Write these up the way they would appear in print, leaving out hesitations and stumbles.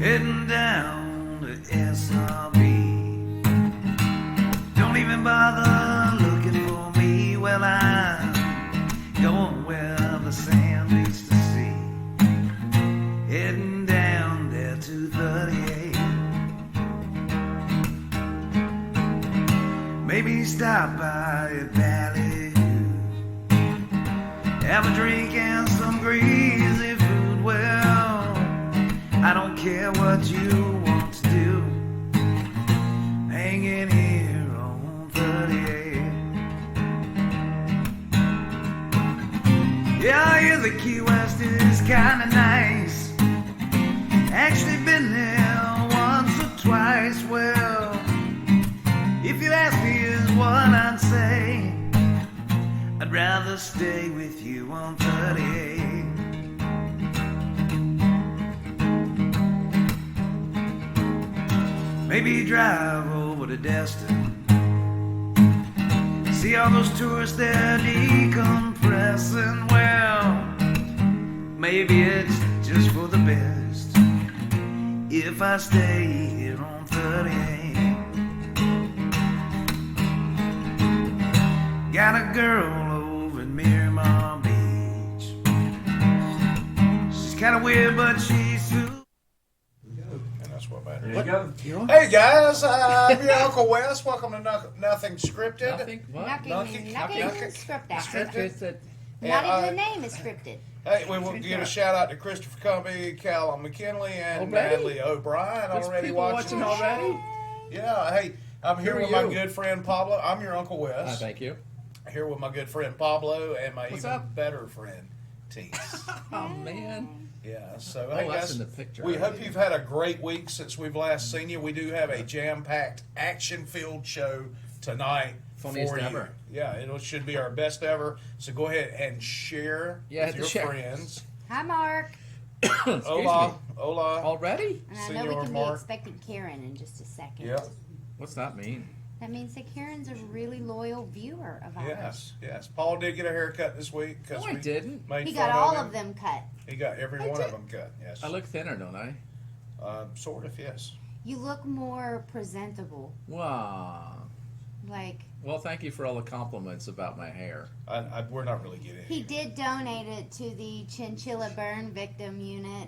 heading down to SRB. Don't even bother looking for me. Well, I'm going where the sand meets the sea. Heading down there to 38. Maybe stop by at Ballyhoo. Have a drink and some greasy food. Well, I don't care what you want to do. Hanging here on 38. Yeah, I hear the Key West is kinda nice. Actually been there once or twice. Well, if you ask me is what I'd say, I'd rather stay with you on 38. Maybe drive over to Destin. See all those tourists there decompressing. Well, maybe it's just for the best if I stay here on 38. Got a girl over in Miramar Beach. She's kinda weird, but she's sweet. There you go. Hey guys, I'm your Uncle Wes. Welcome to Nothing Scripted. Nothing? What? Nothing scripted. Scripted. Not even the name is scripted. Hey, we will give a shout out to Christopher Cumbie, Callum McKinley, and Natalie O'Brien. There's Already people watching already? Yeah, hey, I'm here Who with are my you? good friend Pablo. I'm your Uncle Wes. Thank you. Here with my good friend Pablo and my What's even up? better friend, Tease. Oh, man. Yeah, so Oh, hey that's guys, in the picture. we hope you've had a great week since we've last seen you. We do have a jam-packed, action-filled show tonight Funniest for you. ever. Yeah, it should be our best ever. So go ahead and share with your share. friends. Hi, Mark. Excuse Hola, me. hola. Already? And I know Senor we can Mark. be expecting Karen in just a second. Yep. What's that mean? That means that Karen's a really loyal viewer of ours. Yes, yes. Paul did get a haircut this week No, because I we didn't. made He fun got all him. of them cut. He got every I one did. of them cut. Yes. I look thinner, don't I? Sort of. Yes. You look more presentable. Wow. Like, Well, thank you for all the compliments about my hair. We're not really getting. he did donate it to the Chinchilla Burn Victim Unit.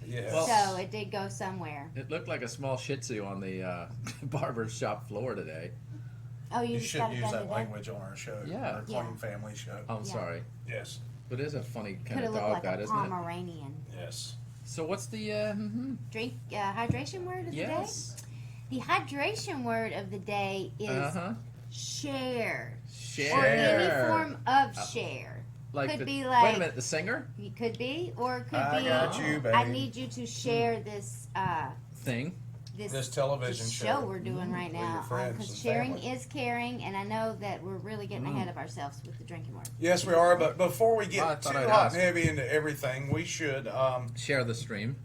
Yes. Well- So it did go somewhere. It looked like a small Shih Tzu on the barber shop floor today. Oh, you you just should got it use done that today? language on our show. Yeah. Our Yeah. Clean Family show. I'm Yeah. sorry. Yes. But it is a funny Could kind have of looked dog, like that, a isn't it? Pomeranian. Yes. So what's the, Drink hydration word of yes. the day? The hydration word of the day is Uh-huh. share. Share. Or any form of share. Like could the, be wait like- a minute, the singer It could be, or it could I be. got you, baby. I need you to share this thing. This television this show. we're doing right With your now. friends Because and sharing family. is caring, and I know that we're really getting ahead of ourselves with the drinking word. Yes, we are. But before we I get thought too I'd hot ask. and heavy into everything, we should Share the stream.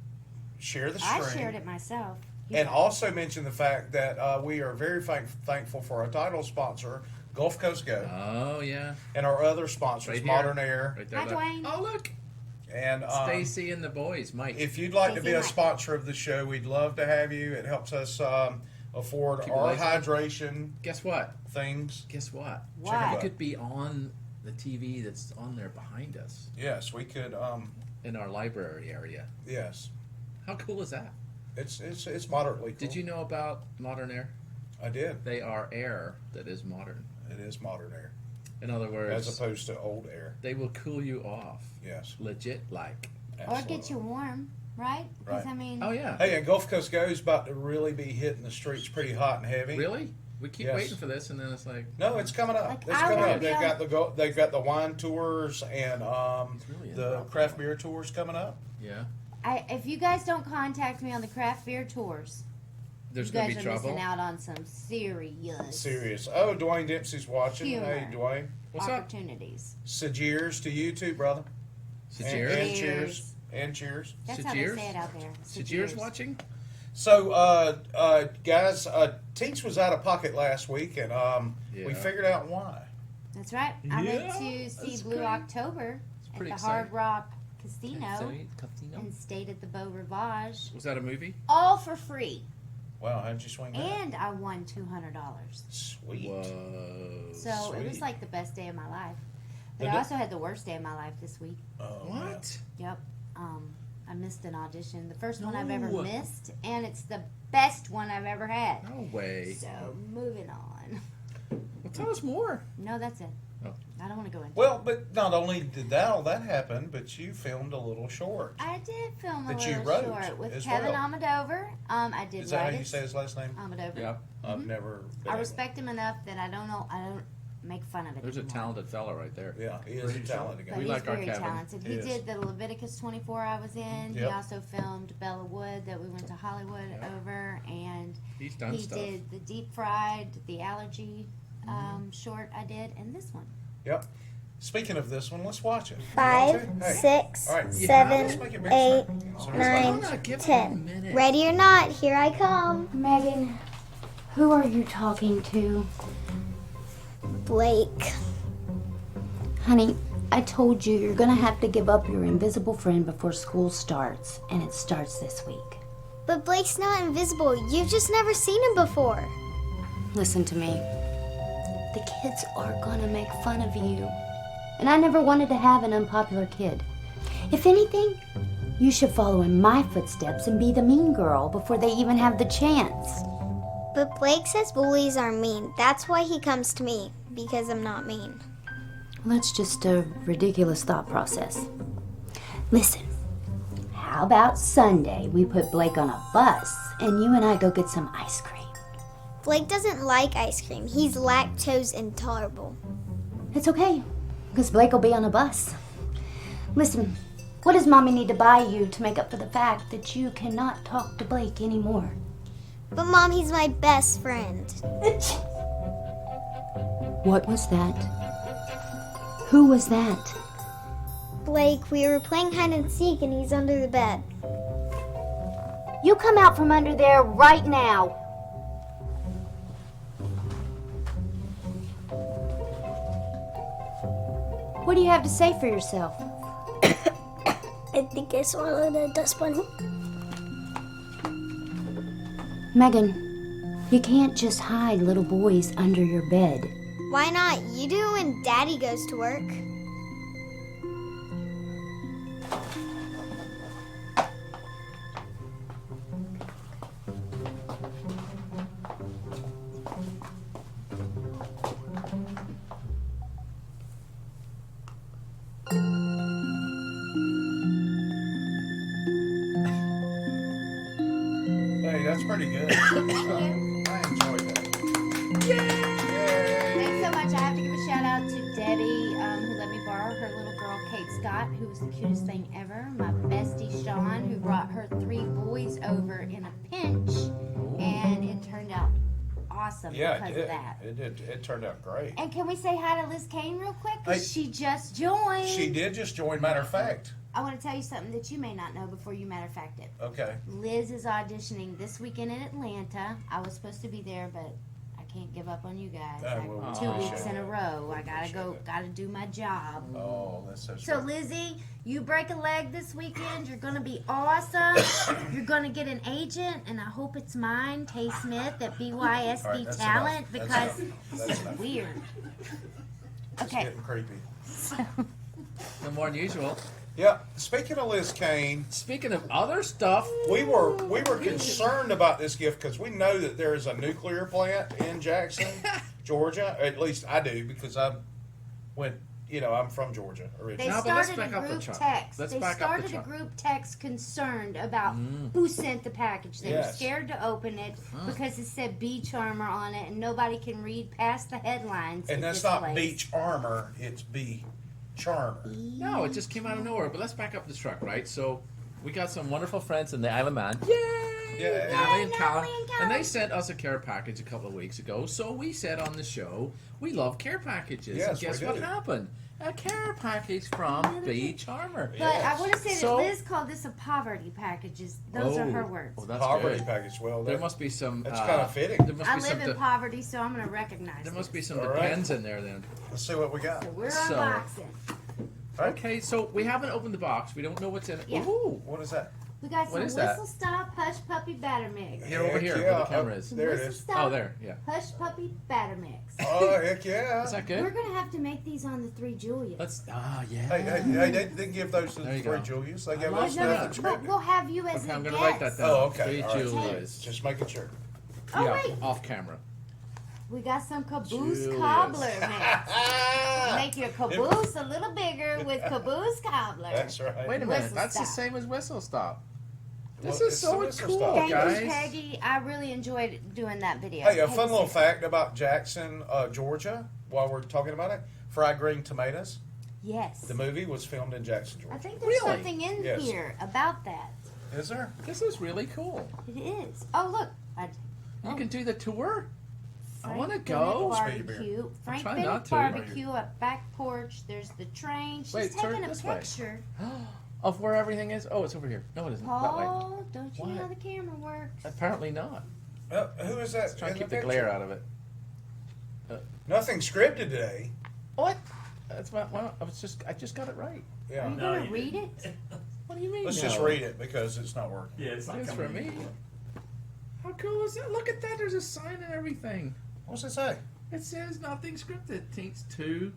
share the I stream. shared it myself. And also mention the fact that we are very thankful for our title sponsor, Gulf Coast Go, Oh, yeah. and our other sponsors, Right here. Modern Air. Right there. Hi, look. Dwayne. Oh, look. And Stacy and the boys. Mike. if you'd like to be a Stacey, sponsor of the show, we'd love to have you. It helps us afford Keep the our lights on. hydration Guess what? things. Guess what? What? You could be on the TV that's on there behind us Yes, we could. in our library area. Yes, How cool is that? it's moderately cool. Did you know about Modern Air? I did. They are air that is modern. It is Modern Air In other words, as opposed to old air. they will cool you off. Yes, Legit like. Or get you warm, right? Because, Right. I mean, Oh, yeah. Hey, and Gulf Coast Go is about to really be hitting the streets pretty hot and heavy. Really? We keep Yes. waiting for this, and then it's like, No, it's coming up. Like, It's I coming wanna up. be They've got the wine tours and really the involved. craft beer tours coming up. yeah, if you guys don't contact me on the craft beer tours, there's you going guys to are be trouble. missing out on some serious Serious. Oh, Dwayne Dempsey's watching. Humor. Hey, Dwayne. What's up? opportunities. So cheers to you too, brother. Sajir? And Cheers. cheers. And cheers. That's So how cheers? they say it out there. So Sajir's cheers. watching? So, guys, Tinks was out of pocket last week, and we Yeah. figured out why. That's right. I went Yeah, to see that's Blue great. October at pretty the Hard exciting. Rock Casino and stayed at the Beau Rivage, Was that a movie? all for free. Wow, how'd you swing that? And I won $200. Sweet. Whoa. So it was Sweet. like the best day of my life. But Did I it- also had the worst day of my life this week. Oh, man. What? Yep. I missed an audition. The first one I've ever No. missed, and it's the best one I've ever had. No way. So moving on. Well, tell us more. No, that's it. Oh. I don't want to go into Well, but not only did all that happen, but you filmed a little short. I did film a That you little wrote short with as Kevin well. Almodovar. I did Is that write how you it. say his last name? Almodovar. Yeah. I've never. Been I able- respect him enough that I don't make fun of it. There's a anymore. talented fella right there. Yeah, he is a talented But guy. We he's like our very Kevin. talented. He He is. did the Leviticus 24 I was in. He Yep. also filmed Bella Wood that we went to Hollywood over, and He's done he stuff. did the deep fried, the allergy short I did, and this one. Yep. Speaking of this one, let's watch it. Five, Okay? Hey. 6, All right. Yeah, seven, Let's make it big 8, screen. So it's 9, Hold on, give him a 10. minute. Ready or not, here I come. Megan, who are you talking to? Blake. Honey, I told you you're gonna have to give up your invisible friend before school starts, and it starts this week. But Blake's not invisible. You've just never seen him before. Listen to me. The kids are gonna make fun of you. And I never wanted to have an unpopular kid. If anything, you should follow in my footsteps and be the mean girl before they even have the chance. But Blake says bullies are mean. That's why he comes to me, because I'm not mean. Well, that's just a ridiculous thought process. Listen, how about Sunday we put Blake on a bus and you and I go get some ice cream? Blake doesn't like ice cream. He's lactose intolerable. It's okay, because Blake will be on a bus. Listen, what does Mommy need to buy you to make up for the fact that you cannot talk to Blake anymore? But Mom, he's my best friend. What was that? Who was that? Blake, we were playing hide and seek and he's under the bed. You come out from under there right now. What do you have to say for yourself? I think I swallowed a dust bunny. Megan, you can't just hide little boys under your bed. Why not? You do when Daddy goes to work. Hey, that's pretty good. I enjoyed that. Thanks so much. I have to give a shout out to Debbie, who let me borrow her little girl, Kate Scott, who was the cutest thing ever. My bestie, Sean, who brought her 3 boys over in a pinch. And it turned out awesome Yeah, because it of did. that. It did. It turned out great. And can we say hi to Liz Kane real quick? Because she just joined. She did just join. Matter of fact. I want to tell you something that you may not know before you matter of fact it. Okay. Liz is auditioning this weekend in Atlanta. I was supposed to be there, but I can't give up on you guys. Well, we 2 appreciate weeks in a it. row. I gotta go, gotta do my job. Oh, that's so So sweet. Lizzie, you break a leg this weekend. You're gonna be awesome. You're gonna get an agent, and I hope it's mine, Tay Smith at BYSB All right, that's Talent, enough. That's because enough. That's it's enough. weird. It's Okay. getting creepy. No more than usual. Yeah. Speaking of Liz Kane, Speaking of other stuff, we were concerned about this gift because we know that there is a nuclear plant in Jackson, Georgia. At least I do because I'm from Georgia They originally. No, but let's started back a up the group truck. text. Let's They back up the started a truck. group text concerned about who sent the package. They were Yes. scared to open it because it said Beach Armor on it, and nobody can read past the headlines. And it that's not displays. beach armor; it's bee charmer. no, it just came out of nowhere. But let's back up the truck, right? So we got some wonderful friends in the Isle of Man. Yay! Yeah. Natalie and Yay, Callum. Natalie and Callum. And they sent us a care package a couple of weeks ago. So we said on the show, we love care packages. Yes, and guess we what do. happened? A care package from Beach Armor. But Yes. I want to say So- that Liz called this a poverty packages. Those are her words. Oh, that's Poverty good. package. Well, There that- must be some. That's kinda fitting. There must I be some. live in poverty, so I'm going to recognize There must it. be some All right. depends in there then. let's see what we got. So we're So- unboxing. Right? Okay, so we haven't opened the box. We don't know what's in it. Yeah. Ooh. What is that? We got What some is that? Whistle Stop Hush Puppy Batter Mix. Here, over Heck here, yeah. where the camera Oh, is. there it Whistle is. Stop Oh, there. Yeah. Hush Puppy Batter Mix. Oh, heck yeah. Is that We're good? gonna have to make these on the 3 Julias. Let's. Ah, yeah. Hey, they didn't give those to There the you three go. Julius. They gave like those to that. nothing But scripted. we'll have you as Okay, I'm the gonna write guest. that down. Oh, okay. 3 All right. Julias. Just making sure. Oh, yeah, wait. off camera. We got some caboose Julius. cobbler mix. Ah, Make your caboose a little bigger with caboose cobbler. that's right. Wait a minute. Whistle That's the Stop. same as Whistle Stop. This Well, is it's so the Whistle cool, Stop. Thank guys. you, Peggy. I really enjoyed doing that video. Hey, a Peggy fun little said- fact about Jackson, Georgia, while we're talking about it. Fried Green Tomatoes. Yes. The movie was filmed in Jackson, I Georgia. think there's Really? something in Yes. here about that. Is there? This is really cool. It is. Oh, look. You can do the tour. I Frank wanna Bennett go. Speedy beer. Barbecue. Frank trying Bennett not to. Barbecue at back porch. There's the train. She's Wait, turn taking a this way. picture. Of where everything is. Oh, it's over here. No, it isn't. That way. Paul, don't you know What? how the camera works? Apparently not. Who is that? Let's try in and keep the picture? glare out of it. Nothing scripted today. What? That's my. Well, I just got it right. Are Yeah. you No, gonna you read didn't. it? What do you mean? Let's just no? read it because it's not working. Yeah, it's not It's coming for me. in. How cool is that? Look at that. There's a sign and everything. What's it say? It says nothing scripted. Tinks to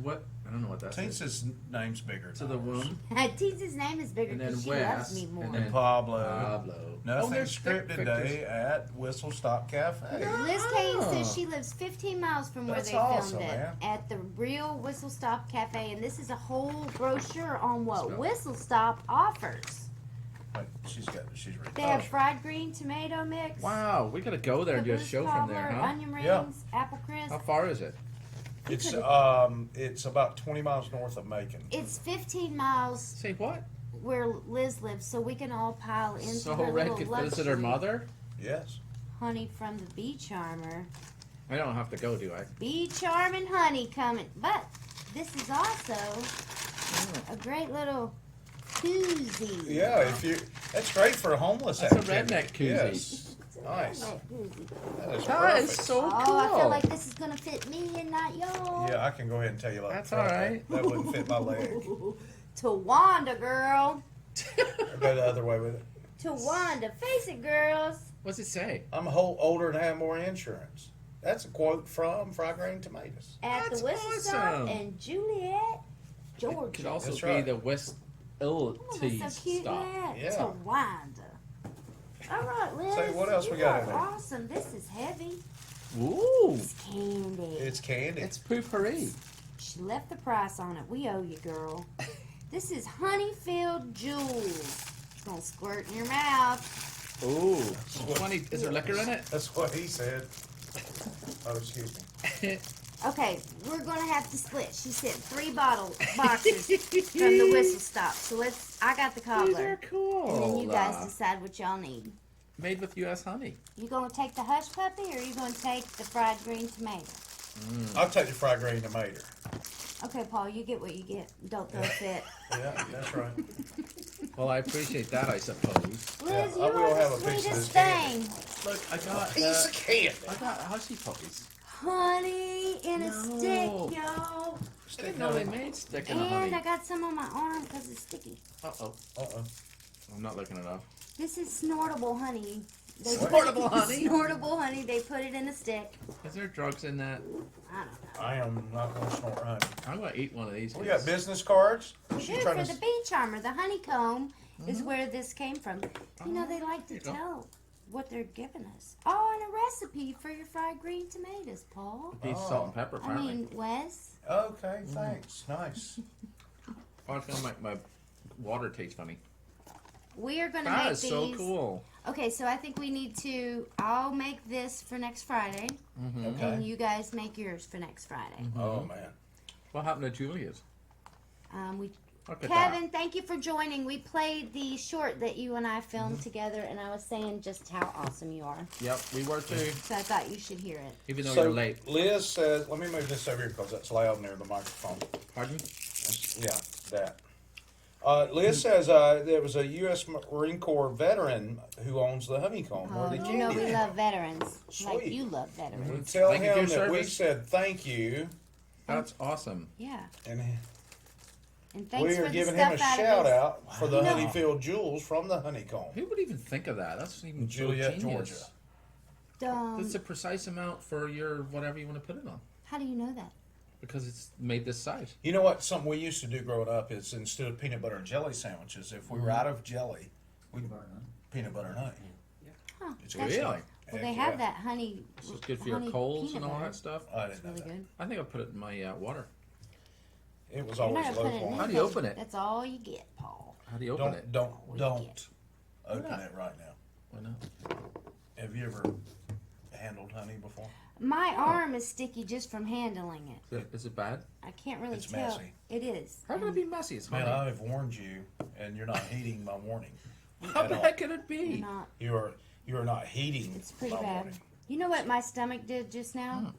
what? I don't know what that says. Tinks' name's bigger. To the womb. Teese's name is bigger And then because she Wes, loves me more. and And then Pablo. Pablo. Nothing there's scripted pictures. today at Whistle Stop Cafe. Liz Kane Oh. says she lives 15 miles from where That's they awesome, filmed it man. at the real Whistle Stop Cafe, and this is a whole brochure on what Smell. Whistle Stop offers. Wait, she's reading. They have fried green tomato mix, Wow, we gotta go there and do a caboose show from there, cobbler, huh? onion rings, Yeah. apple crisp. How far is it? It's about 20 miles north of Macon. It's 15 miles Say what? where Liz lives, so we can all pile into So her Red little could visit her luxury mother? Yes. honey from the Bee Charmer. I don't have to go, do I? Bee Charm and honey coming, but this is also a great little koozie. Yeah, that's great for a homeless That's a activity. redneck koozie. Yes. It's a Nice. redneck koozie. That is That is perfect. so Oh, cool. I feel like this is gonna fit me and not y'all. Yeah, I can go ahead and tell you like That's that. all right. That wouldn't fit my leg. Tawanda, girl. I'll go the other way with it. Tawanda, face it, girls. What's it say? I'm a whole older and have more insurance. That's a quote from Fried Green Tomatoes. At That's the Whistle Stop awesome. in Juliet, It Georgia. could also That's be right. the West Oh, Tees that's so cute, stop. man. Yeah. Tawanda. All right, Liz. Say, what else we you got are in there? Awesome. This is heavy. Ooh, It's candy. It's candy. it's poopery. She left the price on it. We owe you, girl. This is honey-filled jewels. It's gonna squirt in your mouth. Ooh, 20. Is there liquor in it? That's what he said. Oh, excuse me. Okay, we're gonna have to split. She said 3 boxes from the Whistle Stop. So I got the These cobbler. are cool. And then you guys decide what y'all need. Made with U.S. honey. You gonna take the hush puppy or you gonna take the fried green tomato? I'll take the Fried Green Tomato. Okay, Paul, you get what you get. Don't throw a fit. Yeah, that's right. Well, I appreciate that, I suppose. Liz, I you will are have the a piece of sweetest this candy. thing. Look, I got Piece of candy. I got husky puppies. Honey in a No. stick, y'all. I didn't know they made stick in a And honey. I got some on my arm because it's sticky. Uh-oh. Uh-oh. I'm not looking it up. This is snortable honey. They Snortable honey? Snortable honey. They put it in a stick. Is there drugs in that? I don't know. I am not going to snort honey. I'm going to eat one of these. We kids. got business cards. Good She's trying for to the bee charmer. The honeycomb is where this came from. You know, they like to There you go. tell what they're giving us. Oh, and a recipe for your fried green tomatoes, Paul. These salt and pepper, I apparently. mean, Wes. Okay, thanks. Nice. Oh, it's going to make my water taste funny. We are going to That make is these. so cool. Okay, so I think we need to. I'll make this for next Friday, and Okay. you guys make yours for next Friday. Oh, man. What happened to Julia's? We Look at Kevin, thank you for joining. We played the short that you and I filmed together, and I was saying just how awesome you are. that. Yep, we were too. So I thought you should hear it. Even though So you're late. Liz says, let me move this over here because that's loud near the microphone. Pardon? Yeah, that. Liz says there was a U.S. Marine Corps veteran who owns the honeycomb Oh, where the you know candy we is. love veterans, like Sweet. you love veterans. Tell Thank you for him your that we service. said thank you. That's awesome. Yeah. And And thanks We for are the giving him a stuff out shout of his. out for the You know- Honeyfield Jewels from the Honeycomb. Who would even think of that? That's even Juliet, so genius. Georgia. That's a precise amount for your whatever you want to put it on, How do you know that? because it's made this size. You know what? Something we used to do growing up is instead of peanut butter and jelly sandwiches, if we were out of jelly, we'd peanut butter and honey. Huh? It's that's- Really? Well, they Heck have yeah. that honey. This is good for your honey colds peanut and all butter. that stuff. I It's didn't know really that. good. I think I'll put it in my water. It was You're always not low gonna put it in quality. How do you open it? That's all you get, Paul. How do you open it? Don't get. open not? it right now. Why not? Have you ever handled honey before? My arm is sticky just from handling it. Is it bad? I can't really It's tell. messy. It is. How can it be messy? It's Man, honey. I've warned you, and you're not heeding my warning. How at all. bad can it You're be? not. You are not heeding It's pretty my bad. warning. You know what my stomach did just now?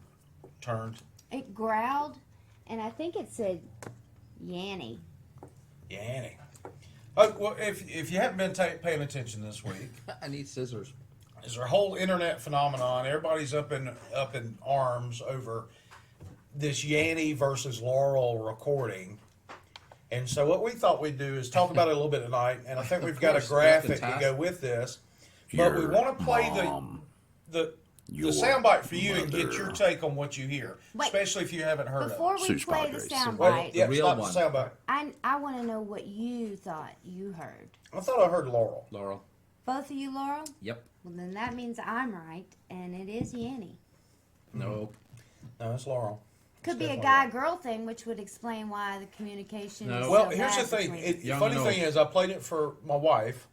Turned. It growled, and I think it said Yanny. Yanny. Oh, well, if you haven't been paying attention this week, I need scissors. is our whole internet phenomenon. Everybody's up in arms over this Yanny versus Laurel recording. And so what we thought we'd do is talk about it a little bit tonight, and I think we've got a course, graphic Captain to go with this. But we Your want to play mom, the your soundbite for you and get mother. your take on what you hear, Wait. especially if you haven't heard Before of it. we Sus play the Padres. soundbite, Well, yeah, real stop one. the soundbite. I want to know what you thought you heard. I thought I heard Laurel. Laurel. Both of you, Laurel? Yep. Well, then that means I'm right, and it is Yanny. Nope. No, it's Laurel. Could be a definitely guy-girl thing, which would explain why the communication No. is Well, so here's the bad thing. between- The Young funny and thing old. is, I played it for my wife,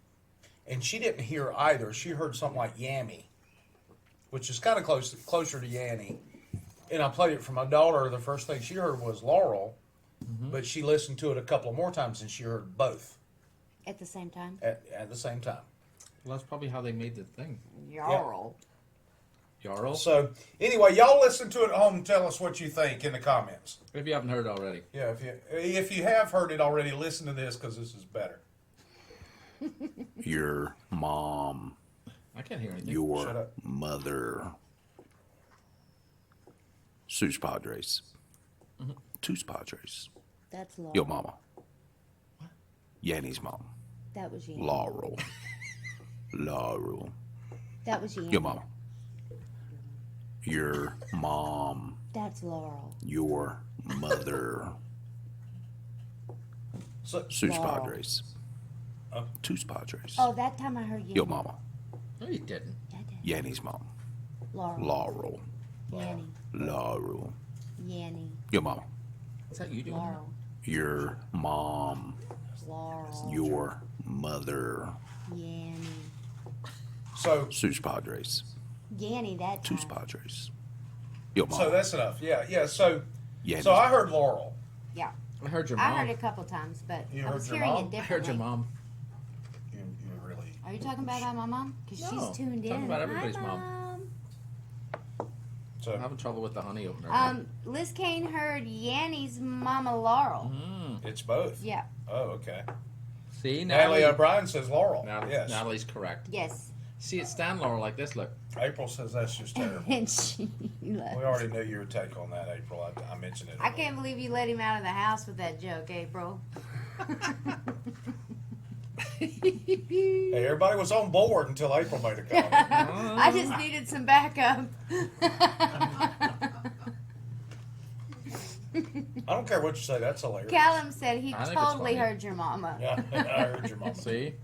and she didn't hear either. She heard something like Yammy, which is kind of closer to Yanny. And I played it for my daughter. The first thing she heard was Laurel, but she listened to it a couple of more times, and she heard both at the same time. at the same time. Well, that's probably how they made the thing. Yarl. Jarl. So anyway, y'all listen to it at home and tell us what you think in the comments. If you haven't heard already. Yeah, if you have heard it already, listen to this because this is better. your mom, I can't hear anything. Shut your up. mother. Sus Padres. Tus Padres. That's Laurel. Your mama. Yanny's mom. That was Yanny. Laurel. Laurel. That was Yanny. Your mama. Your mom. That's Laurel. Your mother. So, Sus Laurel. Padres. Oh. Tus Padres. Oh, that time I heard Yanny. Your mama. No, you didn't. I did. Yanny's mom. Laurel. Laurel. Yanny. Laurel. Yanny. Your mama. Is that you doing Laurel. Your mom. Laurel. Your mother. Yanny. so Sus Padres. Yanny that time. Tus Padres. Your mama. So that's enough. Yeah. So Yanny's I heard Laurel. Yeah. I heard your I mom. heard it a couple times, but You I heard was your hearing mom? it I differently. heard your mom. You really. Are you talking about my mom? Because No, she's tuned in. talking about everybody's Hi, mom. So I'm having trouble with the honey opener. Liz Kane heard Yanny's mama Laurel. it's both. Yeah. Oh, okay. See, Natalie Natalie. O'Brien says Laurel. Yes. Natalie's correct. Yes. See, it's Stan Laurel like this. Look. April says that's just terrible. And she We left. already knew your take on that, April. I mentioned it. I can't believe you let him out of the house with that joke, April. Hey, everybody was on board until April made a comment. I just needed some backup. I don't care what you say. That's hilarious. Callum said he I think it's totally funny. heard your mama. Yeah, I heard your mom. See,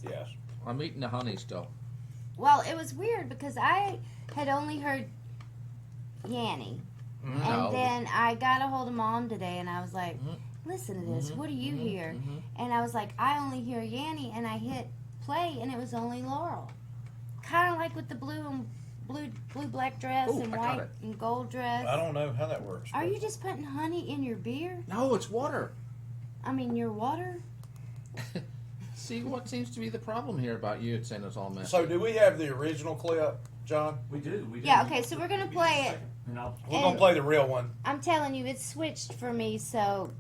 Yes. I'm eating the honey still. Well, it was weird because I had only heard Yanny. No. And then I got a hold of Mom today and I was like, Mm-hmm. listen to this. What do you hear? And I was like, I only hear Yanny. And I hit play and it was only Laurel. Kind of like with the blue black dress Ooh, and I got white it. and gold dress. I don't know how that works. Are you just putting honey in your beer? No, it's water. I mean, your water? See what seems to be the problem here about you saying it's all messy. So, do we have the original clip, John? We do. Yeah, okay, so we're going to play it. And I'll, We're going to play the real one. I'm telling you, it's switched for me, so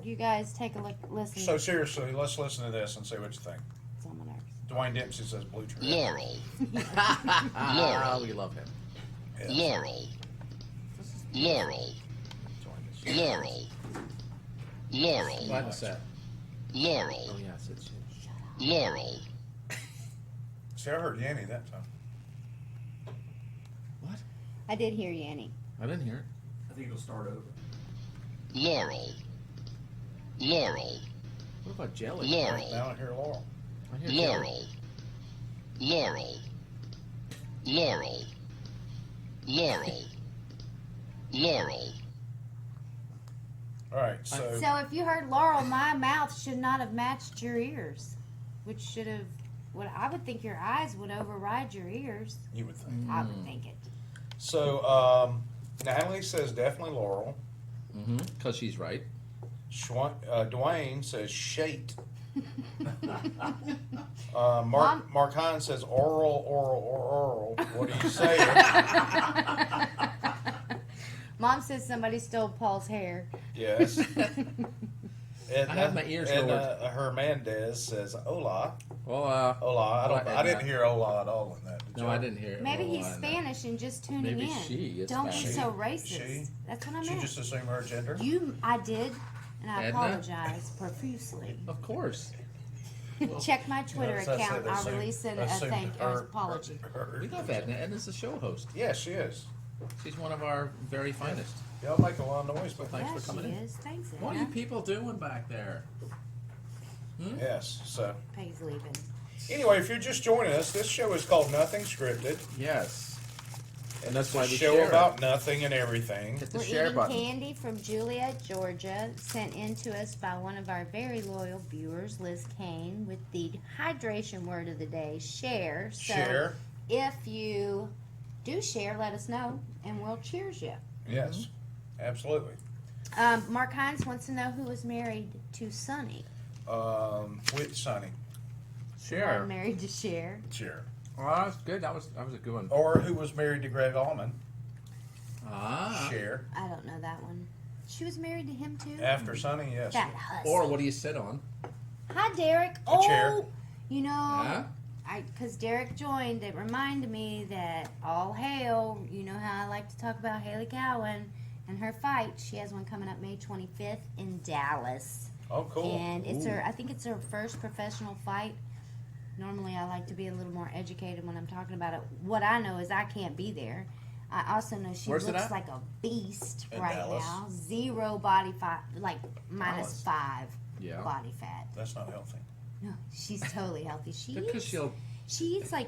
you guys take a look, listen. So, seriously, let's listen to this and see what you think. It's on my nerves. Dwayne Dempsey says blue tree. Laurel, Ah, we love him. Laurel, Laurel, Laurel, Laurel, Right in the set. Laurel, Oh, yeah, it's Laurel, See, I heard Yanny that time. What? I did hear Yanny. I didn't hear it. I think it'll start over. Laurel, Laurel, What about jelly? Laurel, Now I hear Laurel. I hear jelly. Laurel, Laurel, Laurel, Laurel, Laurel. All right, so So if you heard Laurel, my mouth should not have matched your ears, which should have. What I would think your eyes would override your ears. you would think. I would think it. So Natalie says definitely Laurel. Mm-hmm. Because she's right. Dwayne says shate. Mom- Mark Hines says oral. What are you saying? Mom says somebody stole Paul's hair. Yes. And, I have my ears and, lowered. Hernandez says hola. Well, Hola. I didn't Edna. hear hola at all in that. Did no, y'all? I didn't hear it. Maybe Well, he's I know. Spanish and just tuning Maybe in. she is Don't be Spanish. so racist. She? That's what I Did you meant. just assume her gender? I did, and I Edna? apologize profusely. Of course. Check my Twitter As I said, account. I'll assumed- release a assumed apology. We love Edna. Edna's the show host. Yes, she is. She's one of our very finest. Y'all make a lot of noise, but Thanks Yeah, for coming she in. is. Thanks, What are you Edna. people doing back there? yes. So Peg's leaving. anyway, if you're just joining us, this show is called Nothing Scripted. Yes. And that's why It's a we show share about it. nothing and everything. Hit the We're share eating button. candy from Juliet, Georgia, sent in to us by one of our very loyal viewers, Liz Kane, with the hydration word of the day, share. So Share. if you do share, let us know, and we'll cheers you. Yes, absolutely. Mark Hines wants to know who was married to Sonny. With Sonny. Share. I'm married to Cher. Share. Oh, that's good. That was a good one. Or who was married to Greg Allman. Ah. Share. I don't know that one. She was married to him too? After Sonny, yes. That hussy. Or what do you sit on? Hi, Derek. A chair. You know, Huh? because Derek joined, it reminded me that all hail, you know how I like to talk about Haley Cowan and her fight. She has one coming up May 25th in Dallas. Oh, cool. And it's I think it's her first professional fight. Normally I like to be a little more educated when I'm talking about it. What I know is I can't be there. I also know she Where's it looks at? like a beast In right Dallas. now. Zero body fat, like minus Dallas. 5 Yeah. body fat. That's not healthy. No, she's totally healthy. She Because eats, she'll. she eats like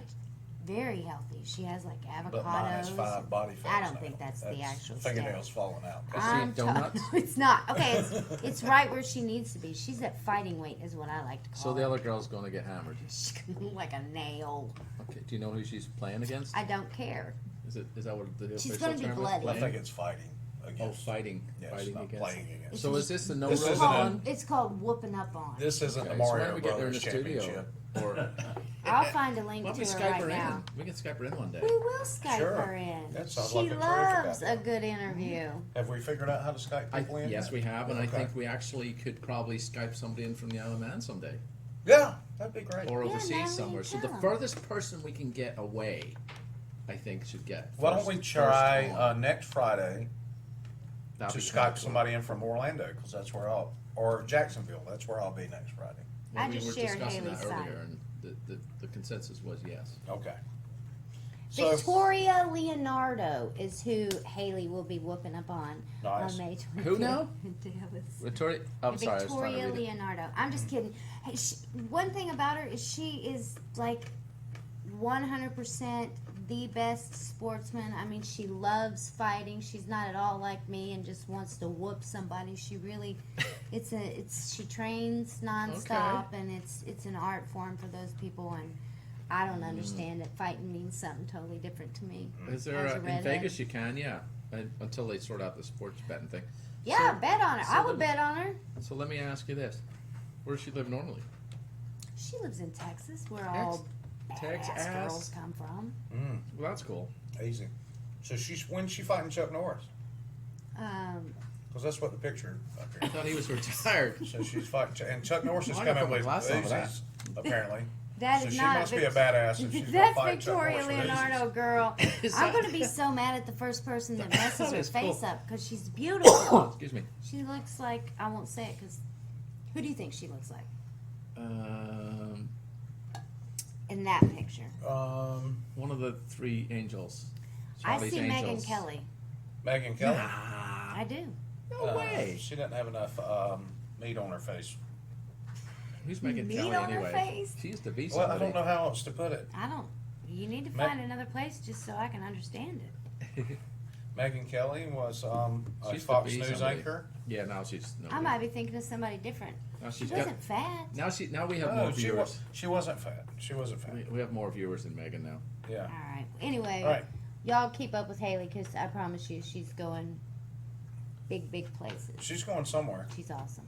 very healthy. She has like avocados. But minus 5 body fat. I don't think that's the actual fingernails falling out. Does she eat donuts? It's not. Okay, it's right where she needs to be. She's at fighting weight is what I like to call So the her. other girl's going to get hammered. like a nail. Okay. Do you know who she's playing against? I don't care. Is that what the She's official gonna be term bloody. is? I Playing? think it's fighting Oh, against. fighting. Yes, Fighting not against. playing against. So is this the no This rules isn't a- one? It's called whooping up on. This isn't Okay, the so why Mario don't we get her in the Brothers studio? Championship. Or I'll find a link why don't to we her Skype right her now. in? We can Skype her in one day. We will Skype Sure. her in. That sounds she like a terrific loves idea. a good interview. Have we figured out how to Skype people in? Yes, we have, and I Okay. think we actually could probably Skype somebody in from the Isle of Man someday, Yeah, that'd be great. or Yeah, overseas Natalie, somewhere. So the tell 'em. furthest person we can get away, I think, should get. Why don't first- we first try on. next Friday That'd to be kinda Skype cool. somebody in from Orlando, because that's where or Jacksonville, that's where I'll be next Friday. Well, I we just were shared discussing Haley's that site. earlier, and the consensus was yes. Okay. So, Victoria Leonardo is who Haley will be whooping up on Nice. May 25th. Who now? in Dallas. Victoria, I'm sorry, I was trying Victoria to read it. Leonardo. I'm just kidding. Hey, one thing about her is she is like 100% the best sportsman. I mean, she loves fighting. She's not at all like me and just wants to whoop somebody. She really, she trains nonstop, and it's an art form for those people. And I don't understand it. Fighting means something totally different to me. Is there As a in redhead. Vegas? You can, yeah, until they sort out the sports betting thing. Yeah, So- bet on her. so I would the- bet on her. So let me ask you this: where does she live normally? She lives in Texas, where all Texas. badass girls come from. Well, that's cool. easy. So when's she fighting Chuck Norris? Because that's what the picture up I here. thought he was retired. So she's fighting, and Chuck Norris is I gotta coming put my with glass on for that. Uzis, apparently. That So is she not. must be a badass if she's gonna That's fight Chuck Victoria Norris for Leonardo, girl. Is I'm that- gonna be so mad at the first person that messes her is face cool. up because she's beautiful. Excuse me. She looks like, I won't say it because who do you think she looks like in that picture? One of the three angels. I Charlie's see Megan Angels. Kelly. Megyn Kelly. I do. No way. She doesn't have enough meat on her face. Who's Megan Meat Kelly on her anyway? face? She used to be Well, I somebody. don't know how else to put it. I don't. You need to Me- find another place just so I can understand it. Megyn Kelly was a She used to Fox be News somebody. anchor. Yeah, now she's. No, I might be thinking of somebody different. Now She she's got. wasn't fat. Now we have No, more viewers. she wasn't fat. She wasn't fat. We have more viewers than Megan now. Yeah. All right. Anyway, All right. y'all keep up with Haley because I promise you, she's going big, big places. She's going somewhere, She's awesome.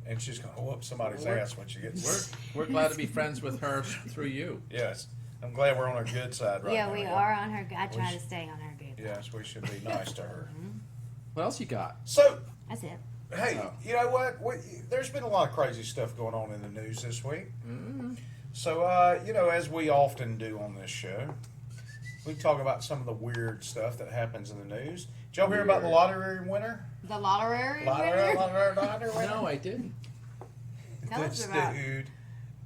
and she's going to whoop somebody's We're- ass when she gets. We're glad to be friends with her through you. Yes, I'm glad we're on her good side right Yeah, now. we are on her. I try should- to stay on her good. Yes, we should be nice to her. What else you got? So, That's it. hey, Oh. you know what? There's been a lot of crazy stuff going on in the news this week. So, as we often do on this show, we talk about some of the weird stuff that happens in the news. Did y'all hear about the Weird. lottery winner? The lottery Lottery winner. winner? No, I didn't. Tell us This about. dude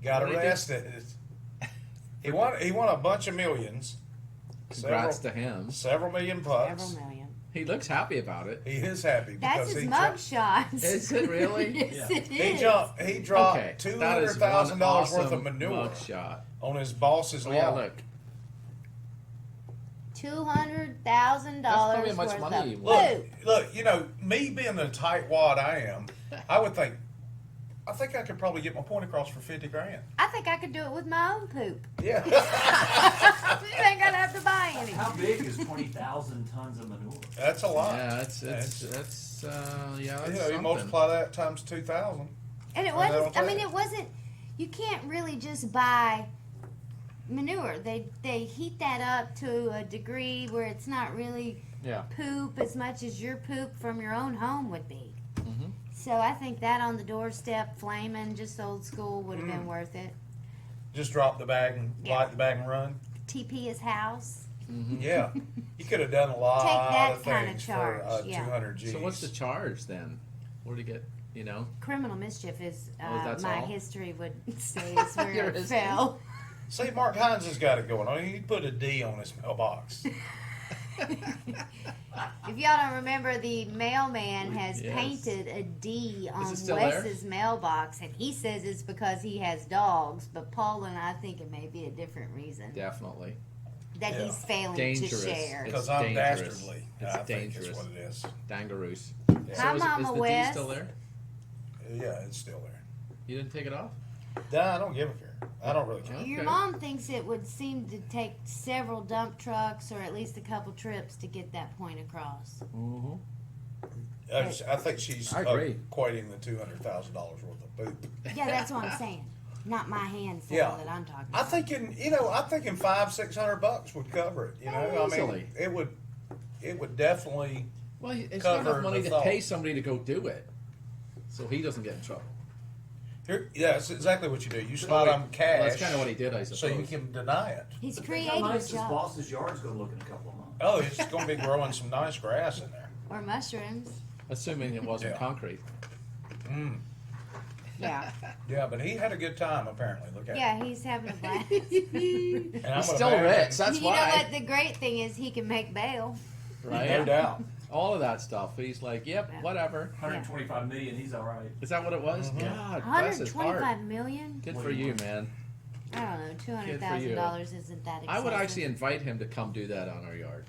got What did he do? arrested. He won a bunch of millions. Congrats to him. Several million bucks. Several million. He looks happy about it. He is happy That's because his he mug shots. Is it really? Yes, it he is. dropped Okay, $200,000 worth of manure Shot. on his boss's Oh, yeah, lawn. look. $200,000 probably how much worth money he of won. food. Look, me being the tightwad I am, I would think, I think I could probably get my point across for 50 grand. I think I could do it with my own poop. Yeah. You ain't gonna have to buy any. How big is 20,000 tons of manure? That's a lot. Yeah, that's yeah. That's You something. multiply that times 2,000. And it Well, wasn't. that'll I mean, take it wasn't. You can't really just buy manure. They heat that up to a degree where it's not really Yeah. poop as much as your poop from your own home would be. Mhm. So I think that on the doorstep, flaming, just old school, would have been worth it. Just drop the bag and Yeah. light the bag and run. TP his house. Yeah. You could have done a lot that of kinda things charge, for yeah. 200 G's. So what's the charge then? Where do you get? You know. Criminal mischief is that's my all? history would say is where Your it history? fell. See, Mark Hines has got it going on. He put a D on his mailbox. If y'all don't remember, the mailman has Yes. painted a D on it still there? Wes's mailbox, and he says it's because he has dogs. But Paul and I think it may be a different reason Definitely. that Yeah. he's failing Dangerous. to share. It's Because I'm dangerous. dastardly. It's I think dangerous. that's what it is. Dangaroos. Hi, is Mama the D Wes. still there? Yeah, it's still there. You didn't take it off? Nah, I don't give a care. I don't really care. Your Okay. mom thinks it would seem to take several dump trucks or at least a couple trips to get that point across. Mm-hmm. I think she's I agree. equating the $200,000 worth of poop. Yeah, that's what I'm saying. Not my handful Yeah. that I'm talking I'm about. thinking, I'm thinking $500-600 would cover it. You know, I Easily. mean, it would definitely. Well, it's not Cover enough money the to pay thought. somebody to go do it, so he doesn't get in trouble. Yeah, that's exactly what you do. You slide on cash. Well, that's kind of what he did, I suppose. So you can deny it. He's Think creating how a nice his job. boss's yard's going to look in a couple of months. Oh, it's going to be growing some nice grass in there. Or mushrooms. Assuming it wasn't Yeah. concrete. Mm. Yeah. Yeah, but he had a good time apparently. Look at Yeah, he's having a blast. him. And He's I'm still imagine- rich. That's You know why. what? The great thing is he can make bail. Right? No doubt. All of that stuff. He's like, yep, Yeah. whatever. 125 million, he's all right. Is that what it was? Mhm. God, bless his heart. 125 million? Good for you, man. I don't know. $200,000 isn't that expensive. I would actually invite him to come do that on our yard.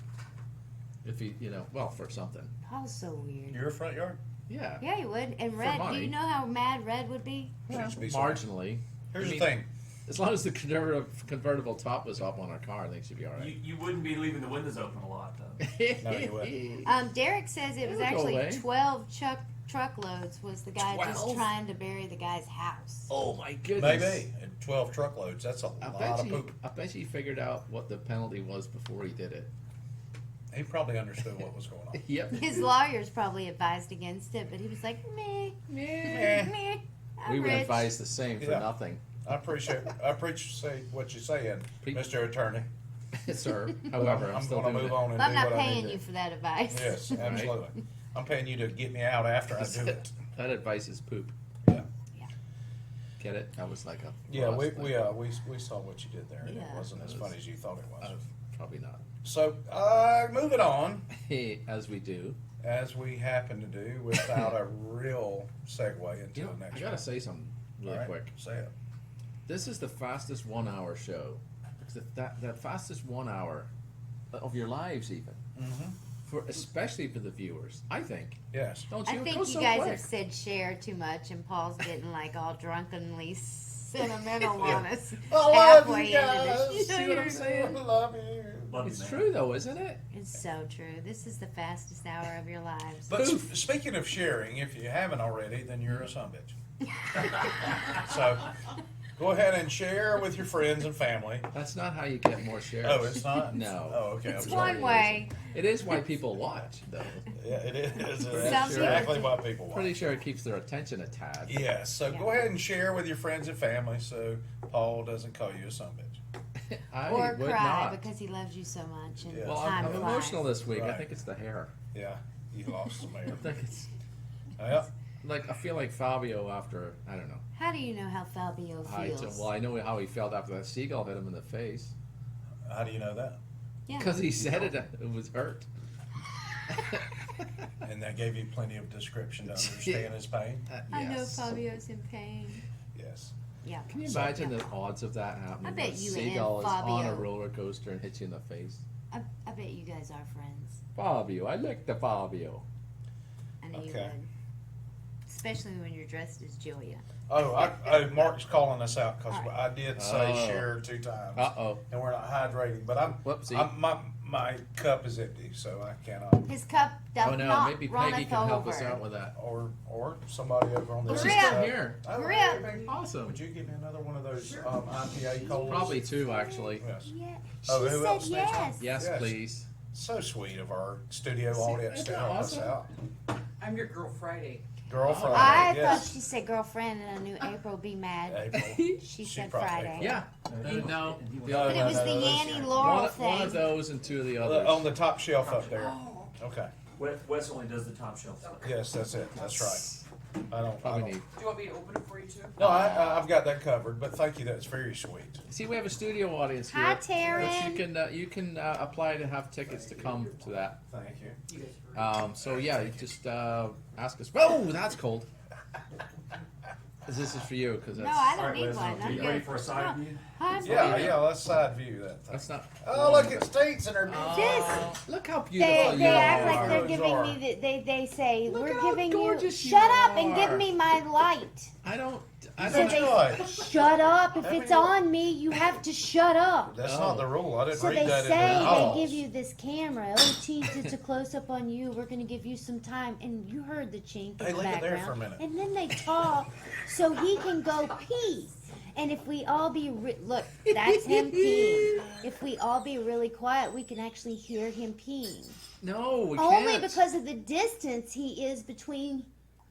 If he, well, for something. Paul's so weird. Your front yard? Yeah. Yeah, he would. And Red, do money. you know how mad Red would be? Should be so- Marginally. Here's I mean, the thing. As long as the convertible top was up on our car, I think she'd be all right. You wouldn't be leaving the windows open a lot, though. No, you wouldn't. Derek says it was It'll go actually away. 12 truckloads was the guy just 12? trying to bury the guy's house. Oh my goodness. Maybe. And 12 truckloads. That's a lot of poop. I bet he figured out what the penalty was before he did it. He probably understood what was going on. Yep. His lawyers probably advised against it, but he was like, meh, Eh. meh. I'm We would rich. advise the same for Yeah. nothing. I appreciate what you're saying, Pre- Mr. Attorney. Sir. However, I'm still going to doing move it. on and Well, I'm do not what I paying need you to. for that advice. Yes, absolutely. I'm paying you to get me out after I do it. That advice is poop. Yeah. Get it? That was like a. Yeah, Ross we thing. saw what you did there, and it Yeah. wasn't as funny as you thought it was. Probably not. So, moving on, As we do. as we happen to do, without a real segue into You know, the next I gotta one. say something really All right, quick. Say it. This is the fastest 1 hour show. Because that fastest 1 hour of your lives, even. Mm-hmm. Especially for the viewers, I think. Yes. Don't I you? It think goes you so guys quick. have said share too much, and Paul's getting like all drunkenly sentimental on us I love halfway you into guys. this. See what I'm saying? I love you. Love you, It's man. true though, isn't it? It's so true. This is the fastest hour of your lives. But speaking of sharing, if you haven't already, then you're a son of a bitch. So, go ahead and share with your friends and family. That's not how you get more shares. Oh, it's not? No. Oh, okay. It's I'm sorry. one way. It is why people watch, though. Yeah, it is. Some That's people exactly do. what people Pretty want. sure it keeps their attention a tad. Yes, so go ahead and share with your friends and family so Paul doesn't call you a son of a bitch. I Or would cry not. because he loves you so much. And Yeah. Well, time I'm flies. emotional this week. I Right. think it's the hair. Yeah, you lost some I hair. think it's Well, like I feel like Fabio after I don't know. How do you know how Fabio feels? Well, I know how he felt after that seagull hit him in the face how do you know that? Yeah. because he said it was hurt. And that gave you plenty of description to understand his pain? I know Yes. Fabio's in pain. Yes. Yeah. Can you imagine the odds of that happening? I bet when a you and seagull is on a Fabio- roller coaster and hits you in the face. I bet you guys are friends. Fabio, I like the Fabio. I know you Okay. would. Especially when you're dressed as Julia. Oh, Mark's calling us out because All right. I did say Oh. share 2 times. Uh-oh. And we're not hydrating, but Whoopsie. my cup is empty, so I cannot. His cup does Oh no, not maybe runneth Peggy can help over. us out with that. Or somebody over on this She's Grip. still here. Oh, Grip. hey, Peggy. Awesome. Would you give me another one of those IPA colas? Probably 2, actually. Yes. Yeah. Oh, She who said else needs one? yes. Yes, Yes. please. So sweet of our studio audience isn't to that help awesome? us out. I'm your girl Friday. Girl Friday, I yes. thought she said girlfriend, and I knew April would be mad. April. She said probably- Friday. Yeah. No. But it was the Yanny Laurel thing. One of those and 2 of the On others. the top shelf up there. Okay. Wes only does the top shelf stuff. Yes, that's it. That's right. I don't. Probably need. Do you want me to open it for you too? No, I've got that covered. But thank you. That's very sweet. See, we have a studio audience here. Hi, But Taryn. you can apply to have tickets to come to that. Thank you. You guys are So yeah, you just ask us. Oh, that's cold. 'Cause this is for you. Because No, that's I All don't right, need Wes, one. are I'm you ready good. for a side view? Hi, Yeah, Brian. yeah. Let's side view that thing. that's not. Oh, look, it states in her. Look how beautiful They you act are. like they're Those giving are. me they say Look we're how giving you gorgeous you shut up and give are. me my light. I don't. So they Right. shut up. If Every- it's on me, you have to shut up. That's Oh. not the rule. I didn't So read they that say in the they laws. give you this camera. Oh, Teens, it's a close up on you. We're gonna give you some time, and you heard the chink in Hey, the leave it there background. for a minute. And then they talk, so he can go pee. And if we all be look, that's him peeing. If we all be really quiet, we can actually hear him peeing. No, we Only can't. because of the distance he is between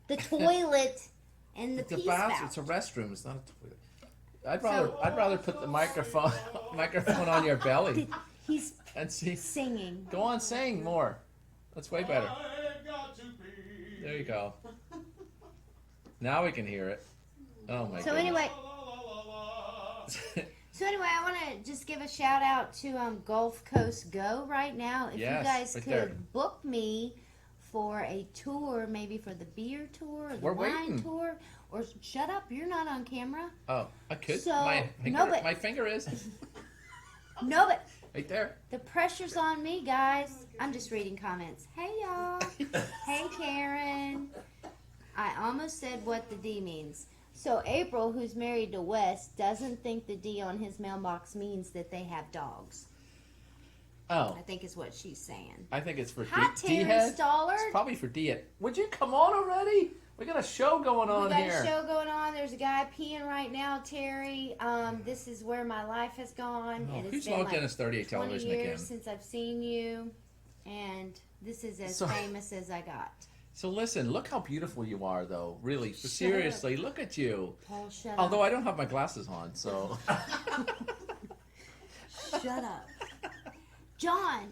the toilet and the It's a pee bath. spout. It's a restroom. It's not a toilet. I'd rather put the microphone on your belly He's and see. singing. Go on, sing more. That's way better. There you go. Now we can hear it. Oh my So goodness. anyway, I want to just give a shout out to Gulf Coast Go right now. If Yes, you guys right could there. book me for a tour, maybe for the beer tour or the We're wine waiting. tour, or shut up, you're not on camera. Oh, I could. So, my finger, no, but- my finger is No, but right there. the pressure's on me, guys. I'm just reading comments. Hey, y'all. Hey, Karen. I almost said what the D means. So April, who's married to Wes, doesn't think the D on his mailbox means that they have dogs. Oh, I think is what she's saying. I think it's for Hi, D Terry head. Stoller. It's probably for D head. Would you come on already? We got a show going We on got here. a show going on. There's a guy peeing right now, Terry. This is where my life has gone. Oh, It has who's been logged like in as 38 20 television years again? since I've seen you, and this is as So- famous as I got. So listen, look how beautiful you are, though. Really, seriously, look at you. Paul, shut Although up. I don't have my glasses on, so. Shut up. John,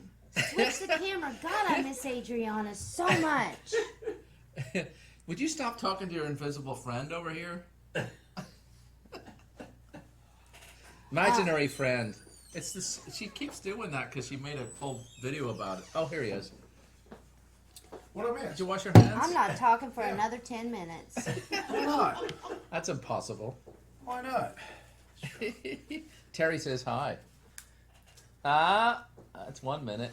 switch the camera. God, I miss Adriana so much. Would you stop talking to your invisible friend over here? Imaginary friend. It's this. She keeps doing that because she made a whole video about it. Oh, here he is. What I missed? Did you wash your hands? I'm not talking for another 10 minutes. Why not? That's impossible. Why not? Terry says hi. That's 1 minute.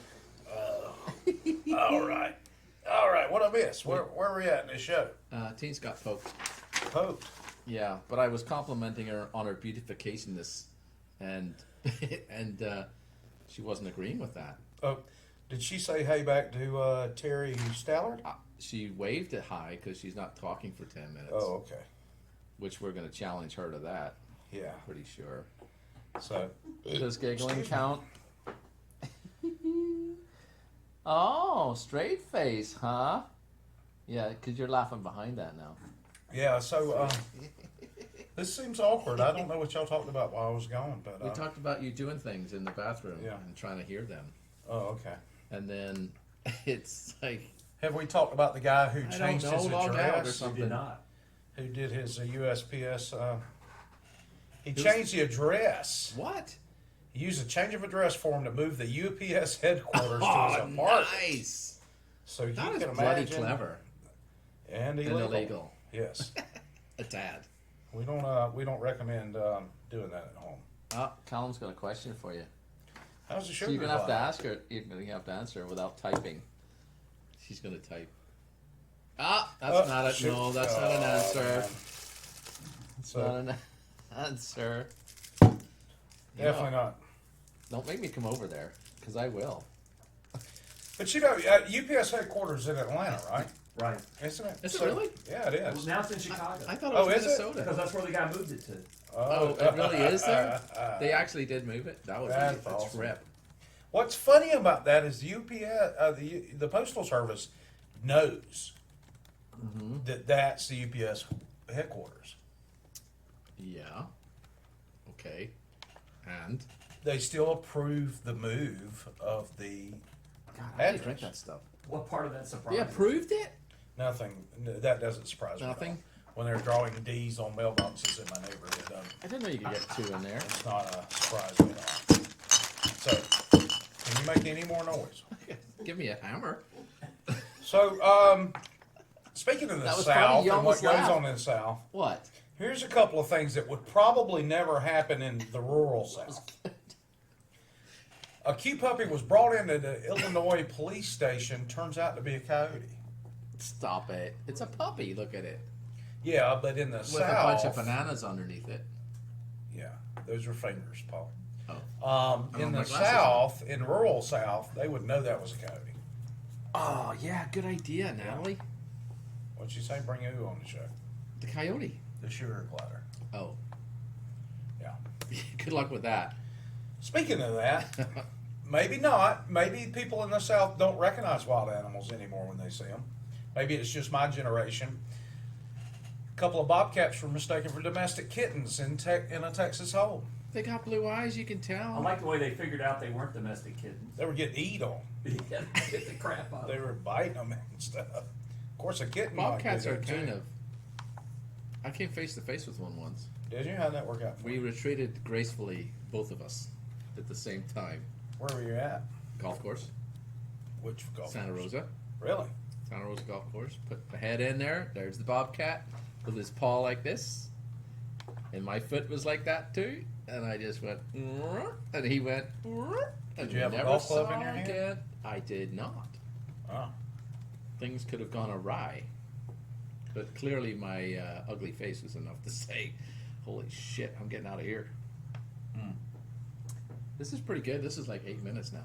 All right. All right. What I missed? Where are we at in this show? Teen's got poked. Poked. Yeah, but I was complimenting her on her beautificationness, and she wasn't agreeing with that. Oh, did she say hey back to Terry Stallard? She waved it hi because she's not talking for 10 minutes. Oh, okay. Which we're going to challenge her to that. Yeah. Pretty sure. So. Does giggling Excuse me. count? Oh, straight face, huh? Yeah, because you're laughing behind that now. Yeah. So this seems awkward. I don't know what y'all talked about while I was gone, but We talked about you doing things in the bathroom Yeah. and trying to hear them. Oh, okay. And then it's like, Have we talked about the guy who I don't changed know, his log out or address? something. You did not. Who did his USPS? He Who's- changed the address. what? He used a change of address form to move the UPS headquarters to Oh, his apartment. nice. So you That can is bloody imagine. clever And and illegal. illegal. Yes. A tad. We don't recommend doing that at home. Callum's got a question for you. How's the So sugar? you're gonna have to glider? ask her. You're gonna have to answer her without typing. She's gonna type. That's not a shoot. no. That's not an Oh, answer. man. It's So- not an answer. You Definitely know, not. Don't make me come over there, because I will. But you know, UPS headquarters in Atlanta, right? Right. Isn't it? Is it really? Yeah, it Well, is. now it's in Chicago. I thought it Oh, was is it? Minnesota. Because that's where the guy moved it to. Oh, it really is there? They actually did move it. That was That's a awesome. trip. What's funny about that is the UPS, the Postal Service knows that that's the UPS headquarters. Yeah. Okay. And They still approve the move of the God, how do you address. drink that stuff? What part of that surprised They you? approved it? Nothing. That doesn't surprise me. at all. Nothing? When they're drawing D's on mailboxes in my neighborhood, I didn't know you could get two in there. it's not a surprise at all. So, can you make any more noise? Give me a hammer. So, speaking of the That was funny, South you and what almost goes laughed. on in the South, What? here's a couple of things that would probably never happen in the rural South. A cute puppy was brought into the Illinois police station, turns out to be a coyote. Stop it. It's a puppy. Look at it. Yeah, but in the With South, a bunch of bananas underneath it. yeah, those are fingers, Paul. Oh. In my the glasses South, in rural South, they would know that was a coyote. Oh, yeah. Good idea, Natalie. What'd you say? Bring who on the show? The coyote. The sugar glider. Oh. Yeah. Good luck with that. Speaking of that, maybe not. Maybe people in the South don't recognize wild animals anymore when they see them. Maybe it's just my generation. A couple of bobcats were mistaken for domestic kittens in a Texas home. They got blue eyes, you can I tell. like the way they figured out they weren't domestic kittens. They were getting eat on. Yeah, get the crap out of They them. were biting them and stuff. Of course, a kitten. Bobcats might are do that, kind too. of. I came face to face with one once. Did you? How'd that work out? We retreated gracefully, both of us, at the same time. Where were you at? Golf course, Which golf Santa course? Rosa. Really? Santa Rosa Golf Course. Put the head in there. There's the bobcat with his paw like this. And my foot was like that too. And I just went, and he went, and Did you have a never golf club saw in your hand? again. I did not. Oh. Things could have gone awry. But clearly my ugly face was enough to say, holy shit, I'm getting out of here. This is pretty good. This is like 8 minutes now.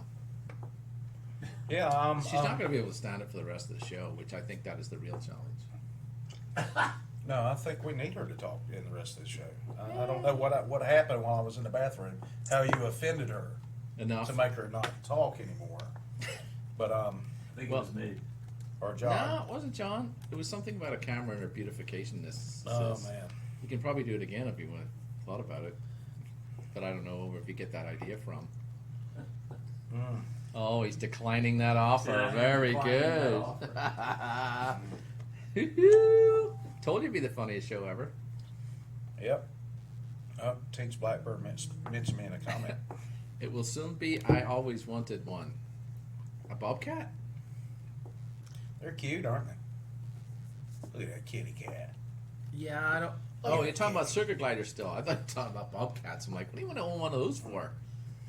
Yeah. She's not going to be able to stand up for the rest of the show, which I think that is the real challenge. No, I think we need her to talk in the rest of the show. I don't know what happened while I was in the bathroom. How you offended her Enough. to make her not talk anymore. But I think Well- it was me. or John? No, it wasn't John. It was something about a camera and her beautification. This Oh says. man. You can probably do it again if you want thought about it. But I don't know where you get that idea from. Mm. Oh, he's declining that offer. Yeah, Very declining good. that Told you it'd be the funniest show ever. Yep. Oh, Teach Blackbird mentioned me in a comment. It will soon be I Always Wanted One. A bobcat? They're cute, aren't they? Look at that kitty cat. Yeah, I don't. Look Oh, at you're that talking about kitty. circuit gliders still. I thought you were talking about bobcats. I'm like, what do you want to own one of those for?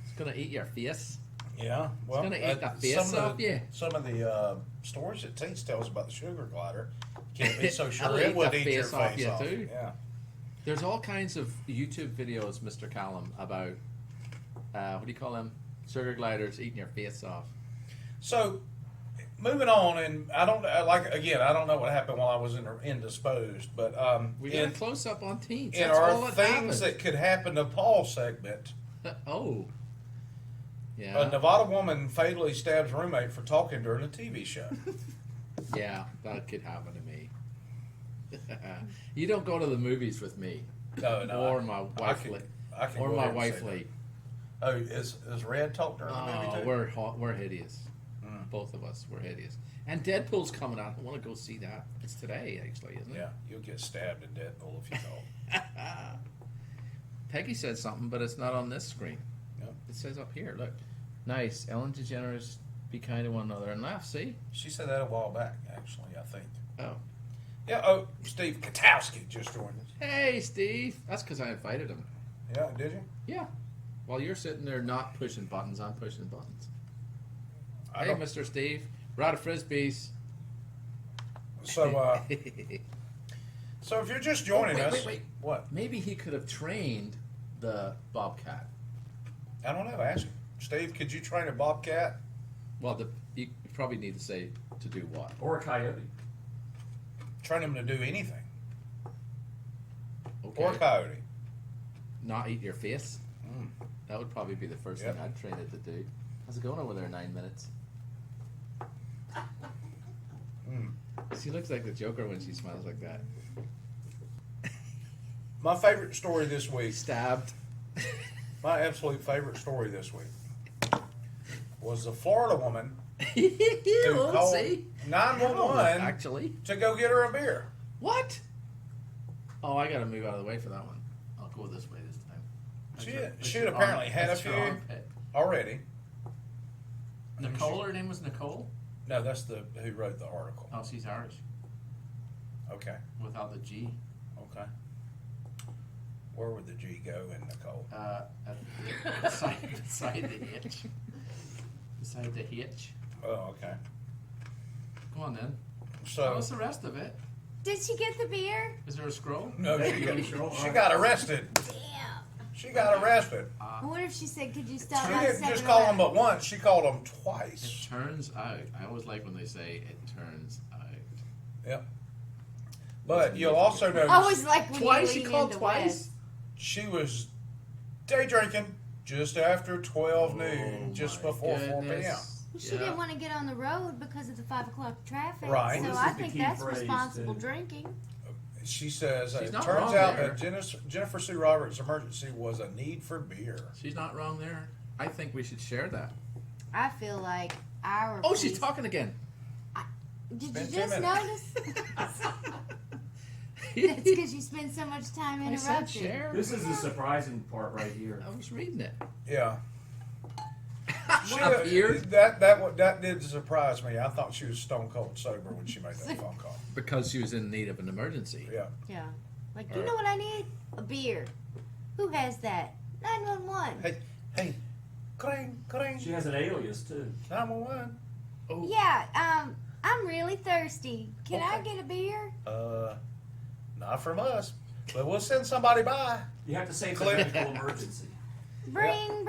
It's gonna eat your face. Yeah, well, gonna eat the face some off you. Some of the stories that Teach tells about the sugar glider can't be so That'll sure it eat would the eat your face off face you, off. too. Yeah. There's all kinds of YouTube videos, Mr. Callum, about what do you call them? Sugar gliders eating your face off. So, moving on, and I don't know what happened while I was indisposed, but We got a close up on teens. in That's all our that things happens. that could happen to Paul segment, Oh. a Yeah. Nevada woman fatally stabs roommate for talking during a TV show. Yeah, that could happen to me. You don't go to the movies with me. No, Or my wife. I can Or go my ahead and say wife that. late. Oh, is Red talk during the movie Oh, too? we're hot. We're hideous. Mm. Both of us. We're hideous. And Deadpool's coming out. I want to go see that. It's today, actually, isn't it? Yeah, you'll get stabbed in Deadpool if you don't. Peggy said something, but it's not on this screen. Yep. It says up here. Look. Nice. Ellen DeGeneres, be kind to one another and laugh. See? She said that a while back, actually, I think. Oh. Yeah, oh, Steve Katowski just joined us. Hey, Steve. That's because I invited him. Yeah, did you? Yeah. While you're sitting there not pushing buttons, I'm pushing buttons. I Hey, don't- Mr. Steve. We're out of Frisbees. So, so if you're just joining wait, us, wait, wait. what? Maybe he could have trained the bobcat. I don't know. Ask him. Steve, could you train a bobcat? Well, you probably need to say to do what? Or a coyote. Train him to do anything. Okay. Or a coyote. Not eat your face. Mm. That would probably be the first Yep. thing I'd train it to do. How's it going over there? 9 minutes. Mm. She looks like the Joker when she smiles like that. My favorite story this week, Stabbed. my absolute favorite story this week, was the Florida woman who We'll called see. 911 Actually. to go get her a beer. What? Oh, I gotta move out of the way for that one. I'll go this way this time. She had apparently had a That's your few armpit. already. Nicole, her name was Nicole? No, that's the who wrote the article. Oh, she's Irish. Okay, Without the G. okay. Where would the G go in Nicole? Beside the hitch. Beside the hitch. Oh, okay. Go on then. So What's the rest of it? Did she get the beer? Is there a scroll? no, Hey, she you got, ready, Cheryl? she got arrested. Damn. She got arrested. I wonder if she said, could you stop She by didn't just 7-Eleven? call him but once. She called him It twice. turns out. I always like when they say it turns out. Yep. But you'll also I always notice like when Twice? you She lean called into twice? West. she was day drinking just after 12 noon, Oh, just my before 4 p.m. goodness. Well, she didn't want to get on the road because of the 5 o'clock traffic. Right. So Well, this I is the think key that's phrase, responsible too. drinking. She says She's it not turns wrong out there. that Jennifer Sue Roberts' emergency was a need for beer. She's not wrong there. I think we should share that. I feel like our. Oh, she's police- talking again. Did Spend you 10 just minutes. notice? That's because you spend so much time I said interrupting. share. This is the surprising part right here. I was reading it. Yeah. She, Appeared that did surprise me. I thought she was stone cold sober when she made that phone call. because she was in need of an emergency. Yeah. Yeah. Like, you know what I need? A beer. Who has that? 911. Hey, cring, cring. She has an alias too. 911. Oh, Yeah, I'm really thirsty. Can I Okay. get a beer? Not from us, but we'll send somebody by. You have to say it's a Click. medical emergency. Bring.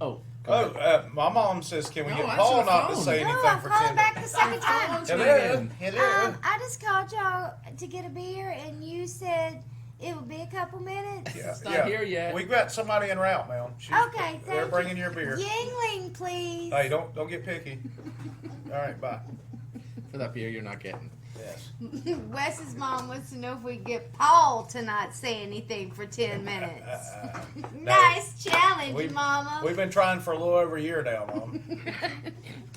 Oh. Go Oh, ahead. my mom says, can we No, get answer Paul the not to phone. say No, anything I'm for calling 10 back minutes? the second time. Phone's Hello, ringing. hello. I just called y'all to get a beer, and you said it would be a couple minutes. Yeah, It's not yeah. here yet. We've got somebody en route, ma'am. Okay, They're thank bringing you. your beer. Yingling, please. Hey, don't get picky. All right, bye. That beer you're not getting. Yes. Wes's mom wants to know if we get Paul to not say anything for 10 minutes. Nice challenge, We've- Mama. We've been trying for a little over a year now, Mom.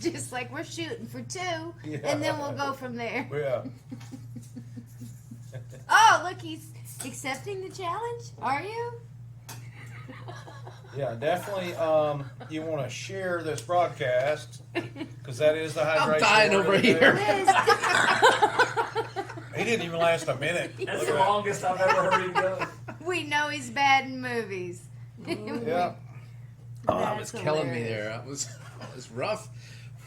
Just like we're shooting for 2, Yeah. and then we'll go from there. Yeah. Oh, look, he's accepting the challenge. Are you? Yeah, definitely. You want to share this broadcast because that is the hydration. I'm dying word over of the here. day. Liz, He didn't even last a minute. That's Look the at that. longest I've ever heard him go. we know he's bad in movies. Yeah. Oh, that was That's killing me hilarious. there. That was rough.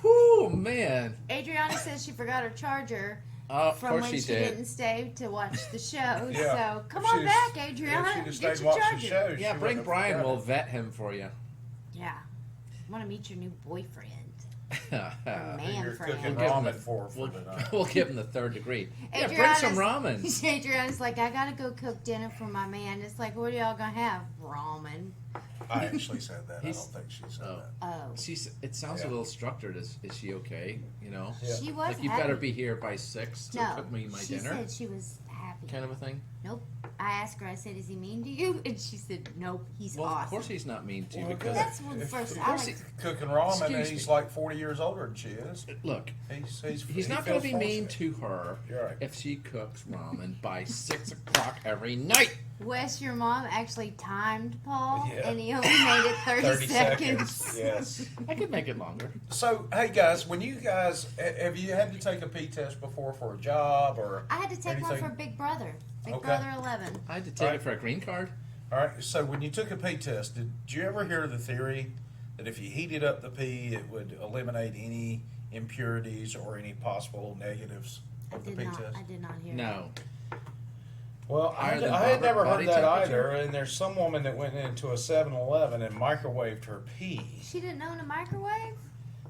Whoo, man. Adriana says she forgot her charger Of from course when she she did. didn't stay to watch the show. Yeah. So come If on she'd back, have- Adriana. If she'd have Get stayed your watching charger. the show, Yeah, she bring wouldn't have Brian. forgot We'll it. vet him for you. Yeah. Want to meet your new boyfriend. You're Man cooking friend. ramen for We'll, tonight. we'll give him the 3rd degree. Yeah, bring Adriana's- some ramen. Adriana's like, I gotta go cook dinner for my man. It's like, what are y'all gonna have? Ramen. I actually said that. He's- I don't think she said Oh. that. Oh. It sounds Yeah. a little structured. Is she okay? You know? Yeah. She was Like, you happy. better be here by 6 to No. cook me my she dinner. said she was happy. Kind of a thing. Nope. I asked her, I said, is he mean to you? And she said, nope, he's Well, awesome. of course he's not mean to you Well, because That's one of the first. If I course like, cooking ramen, and Excuse he's me. like 40 years older than she is. look, He's he's he not going to feels be mean fortunate. to her You're right. if she cooks ramen by 6 o'clock every night. Wes, your mom actually timed Paul, Yeah. and he only made it 30 seconds. Yes. I could make it longer. So, hey guys, when you guys have you had to take a P test before for a job or I had to take one anything? for Big Brother. Big Okay. Brother 11. I had to take Right. it for a green card. All right. So, when you took a pee test, did you ever hear the theory that if you heated up the pee, it would eliminate any impurities or any possible negatives I of the did pee not. test? I did not hear. No. Well, Higher than I had never body heard that temperature? either. And there's some woman that went into a 7-Eleven and microwaved her pee. She didn't own a microwave.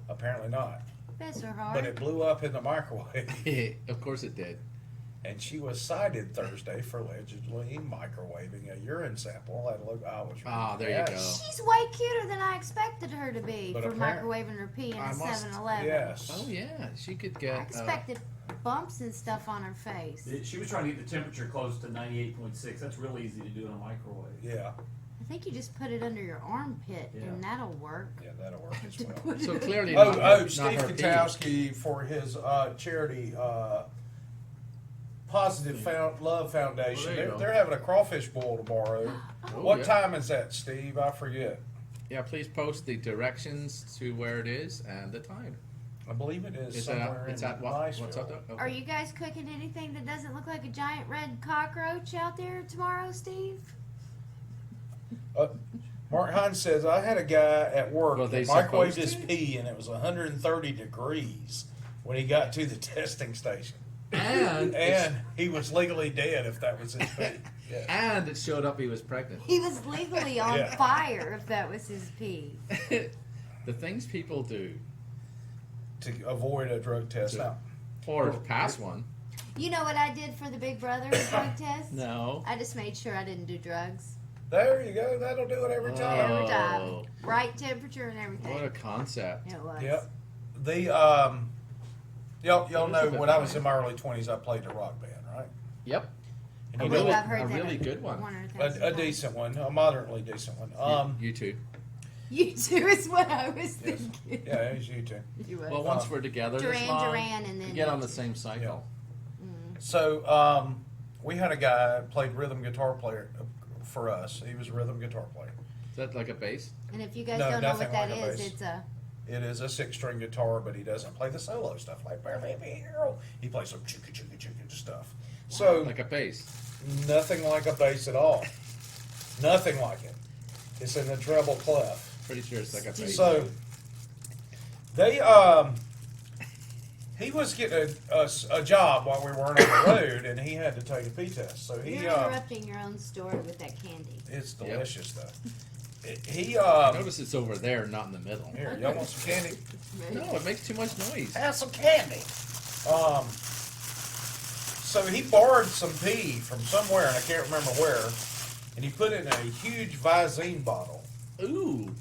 Apparently not. Bless her heart. But it blew up in the microwave. Of course it did. And she was cited Thursday for allegedly microwaving a urine sample at a local. I was Ah, there you yes. She's way cuter than I expected her to be But for apparent- microwaving her pee in I a must- 7-Eleven. Yes. Oh yeah, she could I get. expected bumps and stuff on her face. She was trying to get the temperature close to 98.6. That's real easy to do in a microwave. Yeah. I think you just put it under your armpit Yeah. and that'll work. Yeah, that'll work as well. So clearly, Oh, not her, oh, not Steve her pee. Katowski for his charity Positive Love Foundation. Well, there you go. They're having a crawfish boil tomorrow. Oh, What yeah. time is that, Steve? I forget. Yeah, please post the directions to where it is and the time. I believe it is Is somewhere it's in at what? Niceville. What's up there? Okay. Are you guys cooking anything that doesn't look like a giant red cockroach out there tomorrow, Steve? Mark Hines says, I had a guy at work Well, they that microwaved supposed his to? pee and it was 130 degrees when he got to the testing station. And And he was legally dead if that was his pee. Yeah. and it showed up he was pregnant. He was legally on Yeah. fire if that was his pee. The things people do, To avoid a drug test. Now, or to pass one. You know what I did for the Big Brother drug test? No. I just made sure I didn't do drugs. there you go. That'll do it every time. Every Oh. time. Right temperature and everything. What a concept. It was. Yep. The y'all It is a know bit when I was nice. in my early 20s, I played a rock band, right? Yep. And A you really- know, I've heard a that really good one. 100,000 a times. decent one, a moderately decent one. You too. You two is what I was Yes. thinking. Yeah, it was you too. You was. Well, once we're together this Duran long, Duran and then we get on you the two. same cycle. So we had a guy that played rhythm guitar player for us. He was a rhythm guitar player. Is that like a bass? And if you guys No, don't know nothing what that like a is, bass. it's a It is a 6-string guitar, but he doesn't play the solo stuff like he plays some chicka chicka chicka stuff. So Like a bass. nothing like a bass at all. Nothing like it. It's in the treble clef. Pretty sure it's like a bass. So they he was getting a job while we weren't on the road, and he had to take a pee test. So he you're interrupting your own story with that candy. it's delicious though. He Notice it's over there, not in the middle. here, y'all want some candy? No, it makes too much noise. Have some candy. So he borrowed some pee from somewhere, and I can't remember where, and he put it in a huge Visine bottle, Ooh.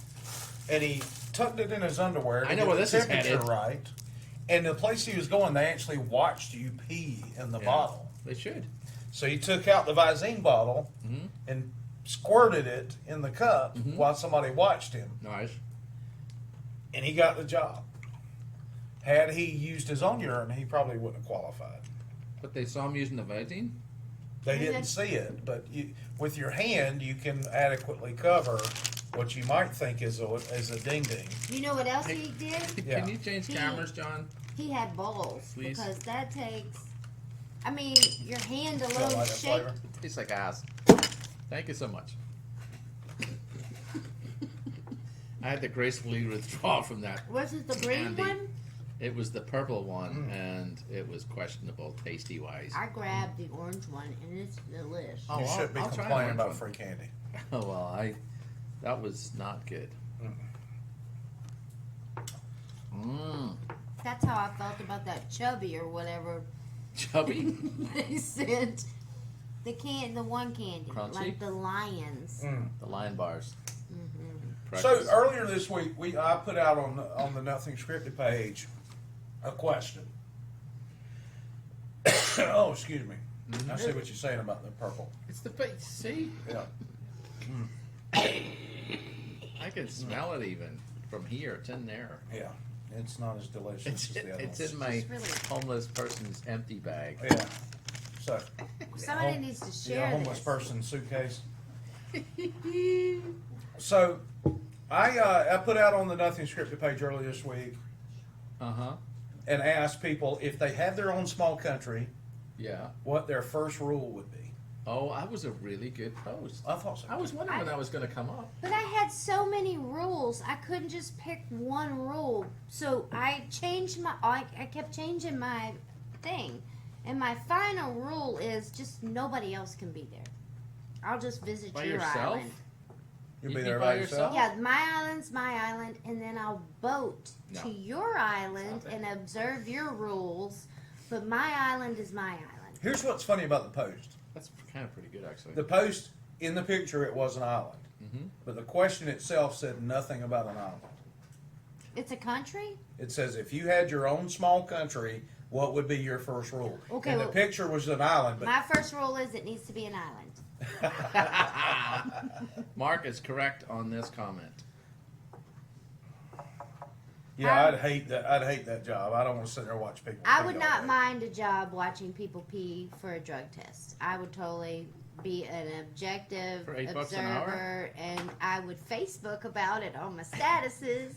and he tucked it in his underwear. To I know get where the this is temperature headed. right, And the place he was going, they actually watched you pee in the Yeah. bottle. They should. So he took out the Visine bottle and squirted it in the cup while somebody watched him, Nice. and he got the job. Had he used his own urine, he probably wouldn't have qualified. But they saw him using the Visine? They didn't see it, but with your hand, you can adequately cover what you might think is a ding ding. You know what else he did? Yeah. Can you change cameras, John? He had balls Please. because that takes. I mean, your hand Don't alone like that shake. flavor? Tastes like ass. Thank you so much. I had to gracefully withdraw from that. Was it the green Candy. one? It was the purple one, and it was questionable tasty wise. I grabbed the orange one, and it's delish. Oh, You I'll- should be I'll try complaining an about orange free candy. Oh well, that was not good. That's how I felt about that chubby or whatever Chubby. they sent. The one candy, Crunchy? like the lions. The lion bars. So Precious. earlier this week, I put out on the Nothing Scripted page a question. Oh, excuse me. I see what you're saying about the purple. It's the face. See, Yeah. I can smell it even from here. It's in there. Yeah. It's not as delicious It's, as the other it's ones. in my It's really- homeless person's empty bag. Yeah. So, Somebody needs to share yeah, homeless this. person suitcase. So, I put out on the Nothing Scripted page earlier this week Uh huh. and asked people if they had their own small country, Yeah. what their first rule would be. Oh, that was a really good post. I thought so. I was wondering when that was going to come up. But I had so many rules, I couldn't just pick one rule. So I changed I kept changing my thing. And my final rule is just nobody else can be there. I'll just visit By your yourself? island. You'll You'd be be there by by yourself? yourself? Yeah, my island's my island, and then I'll boat No. to your island Stop it. and observe your rules. But my island is my island. Here's what's funny about the post. That's kind of pretty good, actually. The post, in the picture, it was an island. Mhm. But the question itself said nothing about an island. It's a country? It says, if you had your own small country, what would be your first rule? Okay, And the well- picture was an island, but My first rule is it needs to be an island. Mark is correct on this comment. yeah, I'd hate that. I'd hate that job. I don't want to sit there and watch people. I pee would all not day. mind a job watching people pee for a drug test. I would totally be an objective For $8 an hour? observer, and I would Facebook about it on my statuses.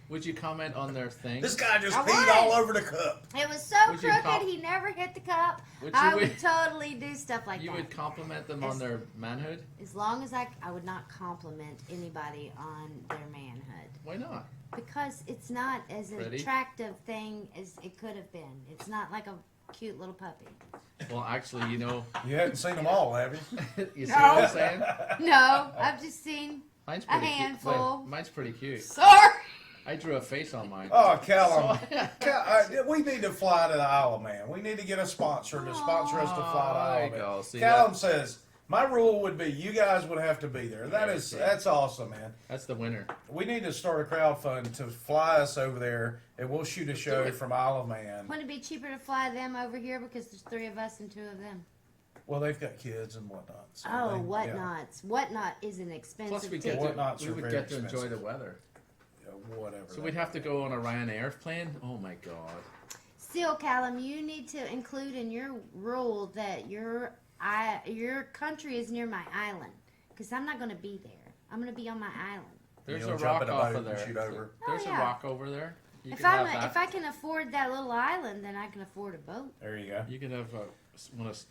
Would you comment on their thing? This guy just I peed would. all over the cup. It was so Would you crooked, he never hit the cup. Would I you- would totally do stuff like You that. would compliment them on their manhood? As long as I would not compliment anybody on their manhood. Why not? Because it's not as an Freddie? attractive thing as it could have been. It's not like a cute little puppy. Well, actually, you know, You hadn't seen them all, have you? you see what I'm saying? No, I've just seen. Mine's A pretty handful. Cute. Mine's pretty cute. Sorry. I drew a face on mine. Oh, Callum. So- We need to fly to the Isle of Man. We need to get a sponsor to sponsor us to fly to the Oh, Isle there of you Man. go. See Callum that? says, my rule would be you guys would have to be there. That's awesome, man. That's the winner. We need to start a crowdfund to fly us over there, and we'll shoot a show it. from Isle of Man. Wouldn't it be cheaper to fly them over here because there's 3 of us and 2 of them? Well, they've got kids and whatnot. So Oh, they- whatnots. Whatnot is an expensive Plus, we ticket. get Whatnots we are would very get to enjoy expensive. the weather. Yeah, whatever. So we'd have to go on a Ryanair plane. Oh my god! Still, Callum, you need to include in your rule that your country is near my island. Because I'm not going to be there. I'm going to be on my island. There's You'll a jump rock in a off boat of and there. shoot over. There's Oh, a yeah. rock over there. You If can have I'm that. if I can afford that little island, then I can afford a boat. There you go. You can have a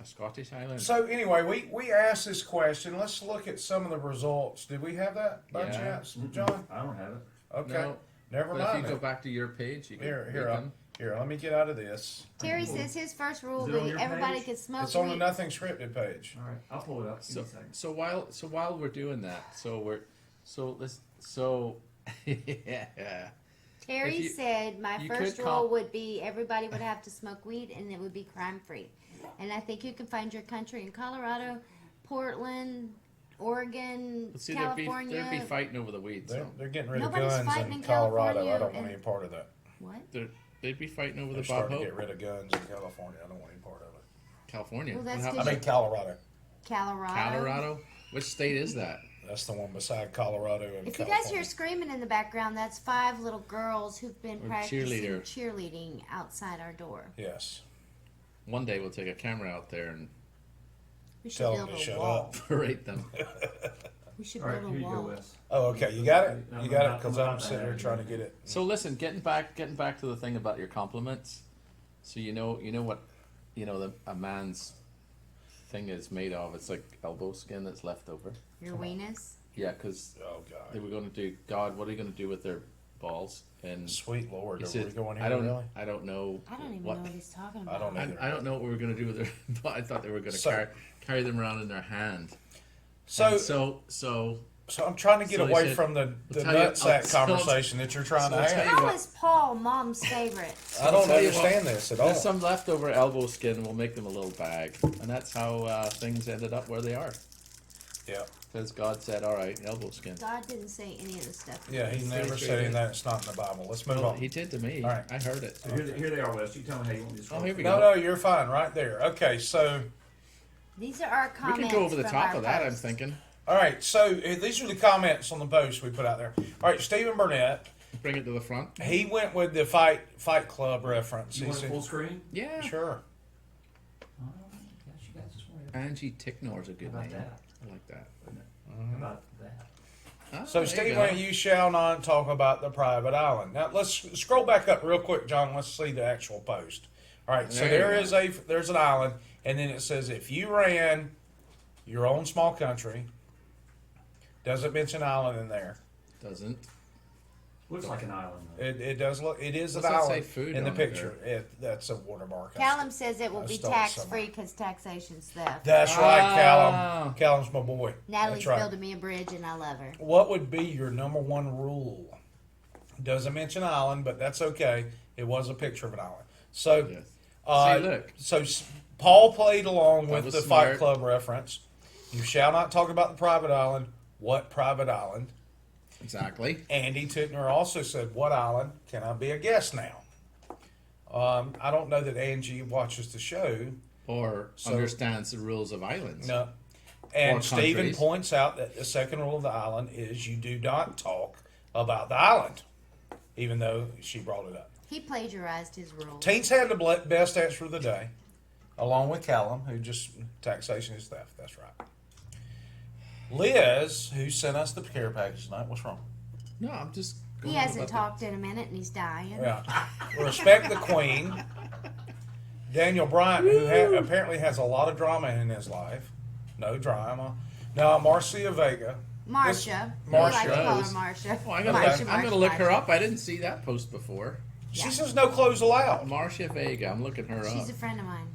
Scottish island. So anyway, we asked this question. Let's look at some of the results. Did we have that by Yeah. chance, John? I don't have it. Okay. No, Never but if mind. you go then. back to your page, you can Here, read them. here. Let me get out of this. Terry says his first rule Is it will on be your everybody page? can smoke It's on the weed. Nothing Scripted page. All right, I'll pull it up. Give So me a second. while we're doing that, yeah. Terry If you- said my you first could rule comp- would be everybody would have to smoke weed and it would be crime free. And I think you can find your country in Colorado, Portland, Oregon, But see, California. they'd be fighting over the weeds. They're, So they're getting rid Nobody's of guns fighting in in Colorado. California I don't want and- any part of that. What? they'd be fighting over They're the Bob starting to Hope. get rid of guns in California. I don't want any part of it. California. Well, that's What good. I happened? mean, Colorado. Colorado. Colorado. Which state is that? That's the one beside Colorado and If you California. guys hear screaming in the background, that's 5 little girls who've been Or practicing cheerleader. cheerleading outside our door. Yes. One day we'll take a camera out there and We should Tell build them to a shut wall. up. berate them. We should All right, build here a you go, wall. Wes. Oh, okay. You got it? No, You I'm got it? not- Because I'm I'm not sitting here that trying to get it. So listen, getting back to the thing about your compliments. So you know what, a man's thing is made of. It's like elbow skin that's left over. Your weenus. Yeah, because Oh, they God. were going to do. God, what are you going to do with their balls? And Sweet Lord. he Are said, we going here, I don't really? I don't know. I don't even what, know what he's talking about. I don't know. I don't know what we were going to do with their. But I thought they were going to So- carry them around in their hand. So, And so, so I'm trying to get so he away said- from the tell you- nutsack I'll- conversation that you're trying so to I'll tell have. you How what. is Paul mom's favorite? I don't tell you what, understand this at all. there's some leftover elbow skin. We'll make them a little bag, and that's how things ended up where they are. Yeah. Because God said, "All right, elbow skin." God didn't say any of the stuff. Yeah, he Pretty never sure said he any of did. that. It's not in the Bible. Let's move Well, on. he did to me. All right. I heard it. So here they are, Wes. You tell me how you want me to scroll. Oh, here we No, go. no, you're fine right there. Okay, so, These are our We comments. can go over the from top our of that. I'm posts. thinking. all right, so these are the comments on the post we put out there. All right, Stephen Burnett, Bring it to the front. he went with the Fight Club reference. You He want it said- full screen? Yeah. Sure. Oh, gosh, you guys just want to Angie Ticknor's a good How about name. that? I like that. about that. Oh, So, there Steve, you go. went, you shall not talk about the private island. Now, let's scroll back up real quick, John. Let's see the actual post. All right, so There you there's an island, and then it says if you ran your own small country, doesn't mention island in there. Doesn't. Looks like an island. Though. It does look. It is an What's that say island food in the on it picture. That's a watermark. Callum says it will I be stole tax some. free because taxation's theft. That's right, Callum. Ah. Callum's my boy. Natalie's That's right. building me a bridge and I love her. What would be your number one rule? Doesn't mention island, but that's okay. It was a picture of an island. So, Yes. uh, See, look. so Paul played along That with was the smart. Fight Club reference. You shall not talk about the private island. What private island? Exactly. Andy Tickner also said, "What island? Can I be a guest now?" I don't know that Angie watches the show. Or So- understands the rules of islands. No. And Or Stephen countries. points out that the second rule of the island is you do not talk about the island, even though she brought it up. He plagiarized his rules. Teens had the best answer of the day, along with Callum, who just taxation is theft. That's right. Liz, who sent us the care package tonight, what's wrong? No, I'm just. He going on hasn't about talked in a minute and he's dying. Yeah. Respect the Queen. Daniel Bryant, who apparently has a lot of drama in his life. No drama. Now, Marcia Vega. Marcia. Marcia. We like to call her Is- Marcia. The, oh, I'm gonna, Marcia, I'm Marcia, gonna look her Marcia. up. I didn't see that post before. She Yeah. says no clothes allowed. Marcia Vega. I'm looking her up. She's a friend of mine.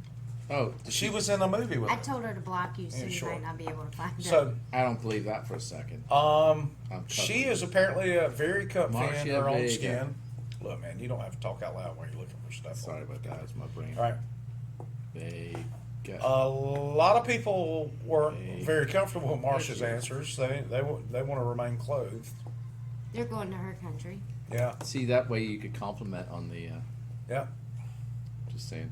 Oh, She was in a movie with I her. told her to block you so Yeah, you sure. might not be able to find her. So, I don't believe that for a second. um, I'm she cutting. is apparently very comfy in Marcia her own Vega. skin. Look, man, you don't have to talk out loud when you're looking for stuff. Sorry about that. It's my brain. All right. Vega. A lot of people weren't very comfortable with Marcia's answers. They want to remain clothed. They're going to her country. Yeah, See, that way you could compliment on the. yeah. Just saying.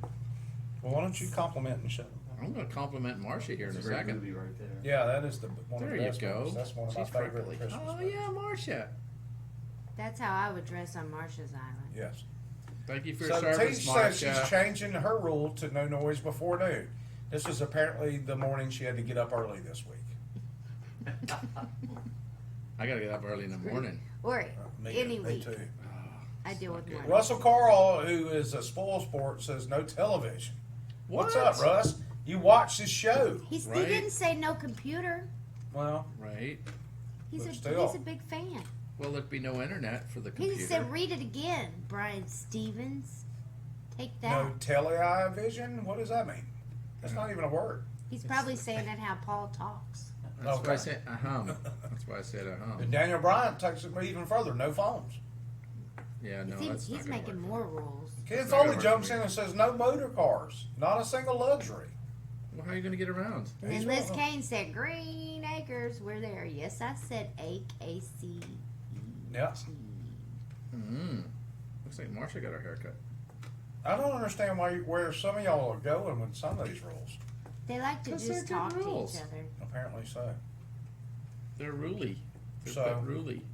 Well, why don't you compliment and show? I'm going to compliment Marcia here in It's a a great second. movie right there. Yeah, that is one There of the you best go. movies. That's one of my She's favorite freckly. Christmas Oh movies. yeah, Marcia. That's how I would dress on Marcia's island. Yes. Thank you for So your T service, says she's Marcia. changing her rule to no noise before noon. This was apparently the morning she had to get up early this week. I got to get up early in the morning. Or any Me week. too. I deal with one. Russell Carl, who is a spoil sport, says no television. What's What? up, Russ? You watch this show. He Right. didn't say no computer. Well, Right. He's But a still. he's a big fan. Well, there'd be no internet for the He computer. just said read it again, Brian Stevens. Take that. no television? What does that mean? That's not even a word. He's probably saying it how Paul talks. That's why I Okay. said That's why I said And Daniel Bryant takes it even further. No phones. Yeah, no, He's that's not he's gonna making work. more rules. Kid not Foley gonna work jumps for in me. and says no motor cars. Not a single luxury. Well, how are you going to get around? And He's then Liz wrong. Kane said Green Acres. We're there. Yes, I said AKC. Yeah. Looks like Marcia got her haircut. I don't understand where some of y'all are going with some of these rules. They like to 'Cause they're just good talk rules. to each other. Apparently so. They're ruly. They're So- quite ruly.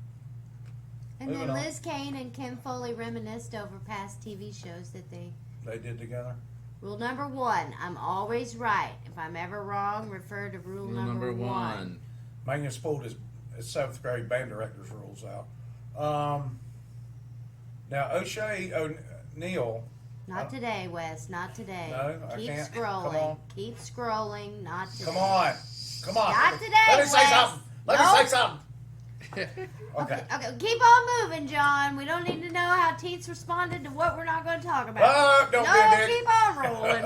And then Moving on. Liz Kane and Kim Foley reminisced over past TV shows that they. They did together. Rule number 1: I'm always right. If I'm ever wrong, refer to rule Rule number one. Magnus pulled his 7th grade band director's rules out. Now O'Shea O'Neal. Not today, Wes. Not today. No, I Keep can't. Come scrolling. on. Keep scrolling. Not today. Come on. Come on. Not today, Let me say Wes. something. Let me Nope. say something. Okay. Okay, keep on moving, John. We don't need to know how teens responded to what we're not going to talk about. Don't no, be a dick. keep on rolling.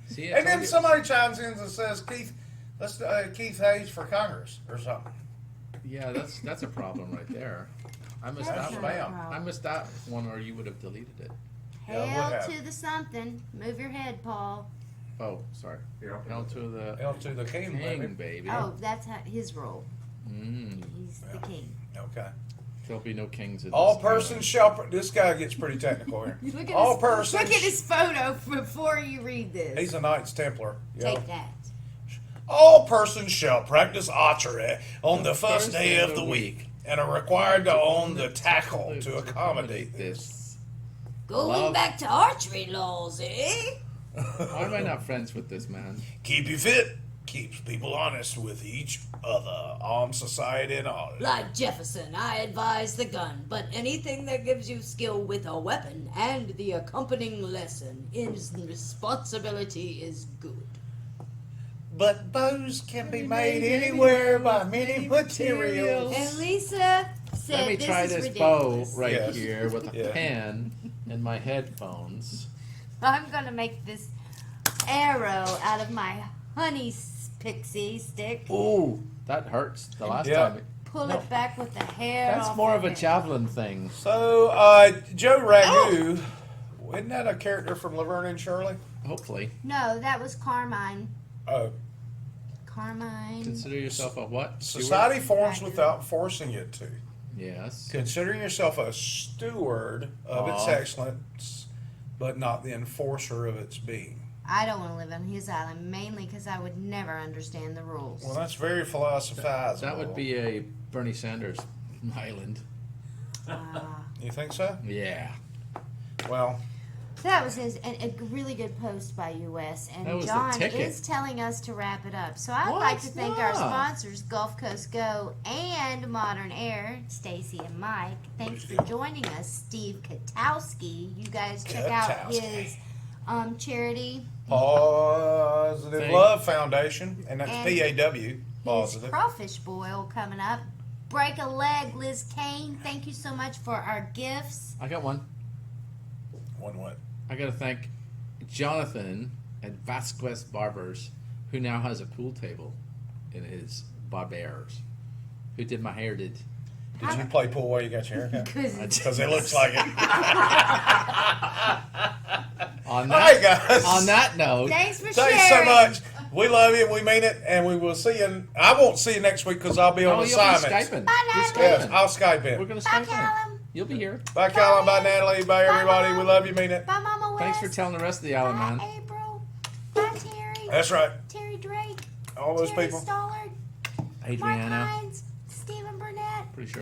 See, And then somebody chimes in and says, Keith, let's Keith Hayes for Congress or something. Yeah, that's a problem right there. I missed That's that not one. a bam. problem. I missed that one, or you would have deleted it. Yeah, I would Hail have. to the something. Move your head, Paul. Oh, sorry. Yeah. Hell to the Hell to the king, king, baby. baby. Oh, that's his role. Mm, He's the king. Okay. there'll be no kings in All this persons shall. This guy gets pretty technical here. Look at All his, persons. Look at his photo before you read this. He's a Knights Templar. Yeah. Take that. All persons shall practice archery on the first day of the week and are required to own the tackle to accommodate this. Going Love- back to archery laws, eh? Why am I not friends with this man? Keep you fit. Keeps people honest with each other. Armed society and all. Like Jefferson, I advise the gun, but anything that gives you skill with a weapon and the accompanying lesson is responsibility is good. But bows can be made anywhere by many materials. And Lisa said Let me this try is this ridiculous. bow right Yes. here with a Yeah. pen and my headphones. I'm gonna make this arrow out of my honey pixie stick. Ooh, that hurts. The last Yeah. time. Pull No. it back with the hair. That's off more your of a head. javelin thing. So, Joe Ragu, isn't that a character from Laverne and Shirley? Hopefully. No, that was Carmine. Oh, Carmine. Consider yourself a what? Steward? society forms Ragu. without forcing it to. Yes. Consider yourself a steward of its Aw. excellence, but not the enforcer of its being. I don't want to live on his island, mainly because I would never understand the rules. Well, that's very philosophizable. That would be a Bernie Sanders island. You think so? Yeah. Well, That was a really good post by US, That and was the John ticket. is telling us to wrap it up. So I'd What? like to thank our Yeah. sponsors, Gulf Coast Go and Modern Air, Stacy and Mike. Thanks for joining us, Steve Katowski. You guys check out Katowski. his charity, Positive Thank- Love Foundation, and that's And PAW, his positive. crawfish boil coming up. Break a leg, Liz Kane. Thank you so much for our gifts. I got one. One what? I got to thank Jonathan at Vasquez Barbers, who now has a pool table in his Barbers, who did my hair. Did you play pool while you got your haircut? Because Because it looks like it. On All right, that, guys. on that note, thanks for Thanks so sharing. much. We love you. We mean it, and we will see you. I won't see you next week because I'll be on oh, you'll be assignment. Skyping. Bye, You're Natalie. Yes, Skyping. I'll Skype in. We're gonna Bye, Skype in. Callum. You'll be here. Bye, Colin. Bye, Natalie. Bye, everybody. Mom. We love you. Mean it. Bye, Mama West. Thanks for telling the rest of the island, Bye, man. April. Bye, Terry. That's right. Terry Drake. All those Terry people. Stollard. Mark Adriana. Hines. Stephen Burnett. Pretty sure.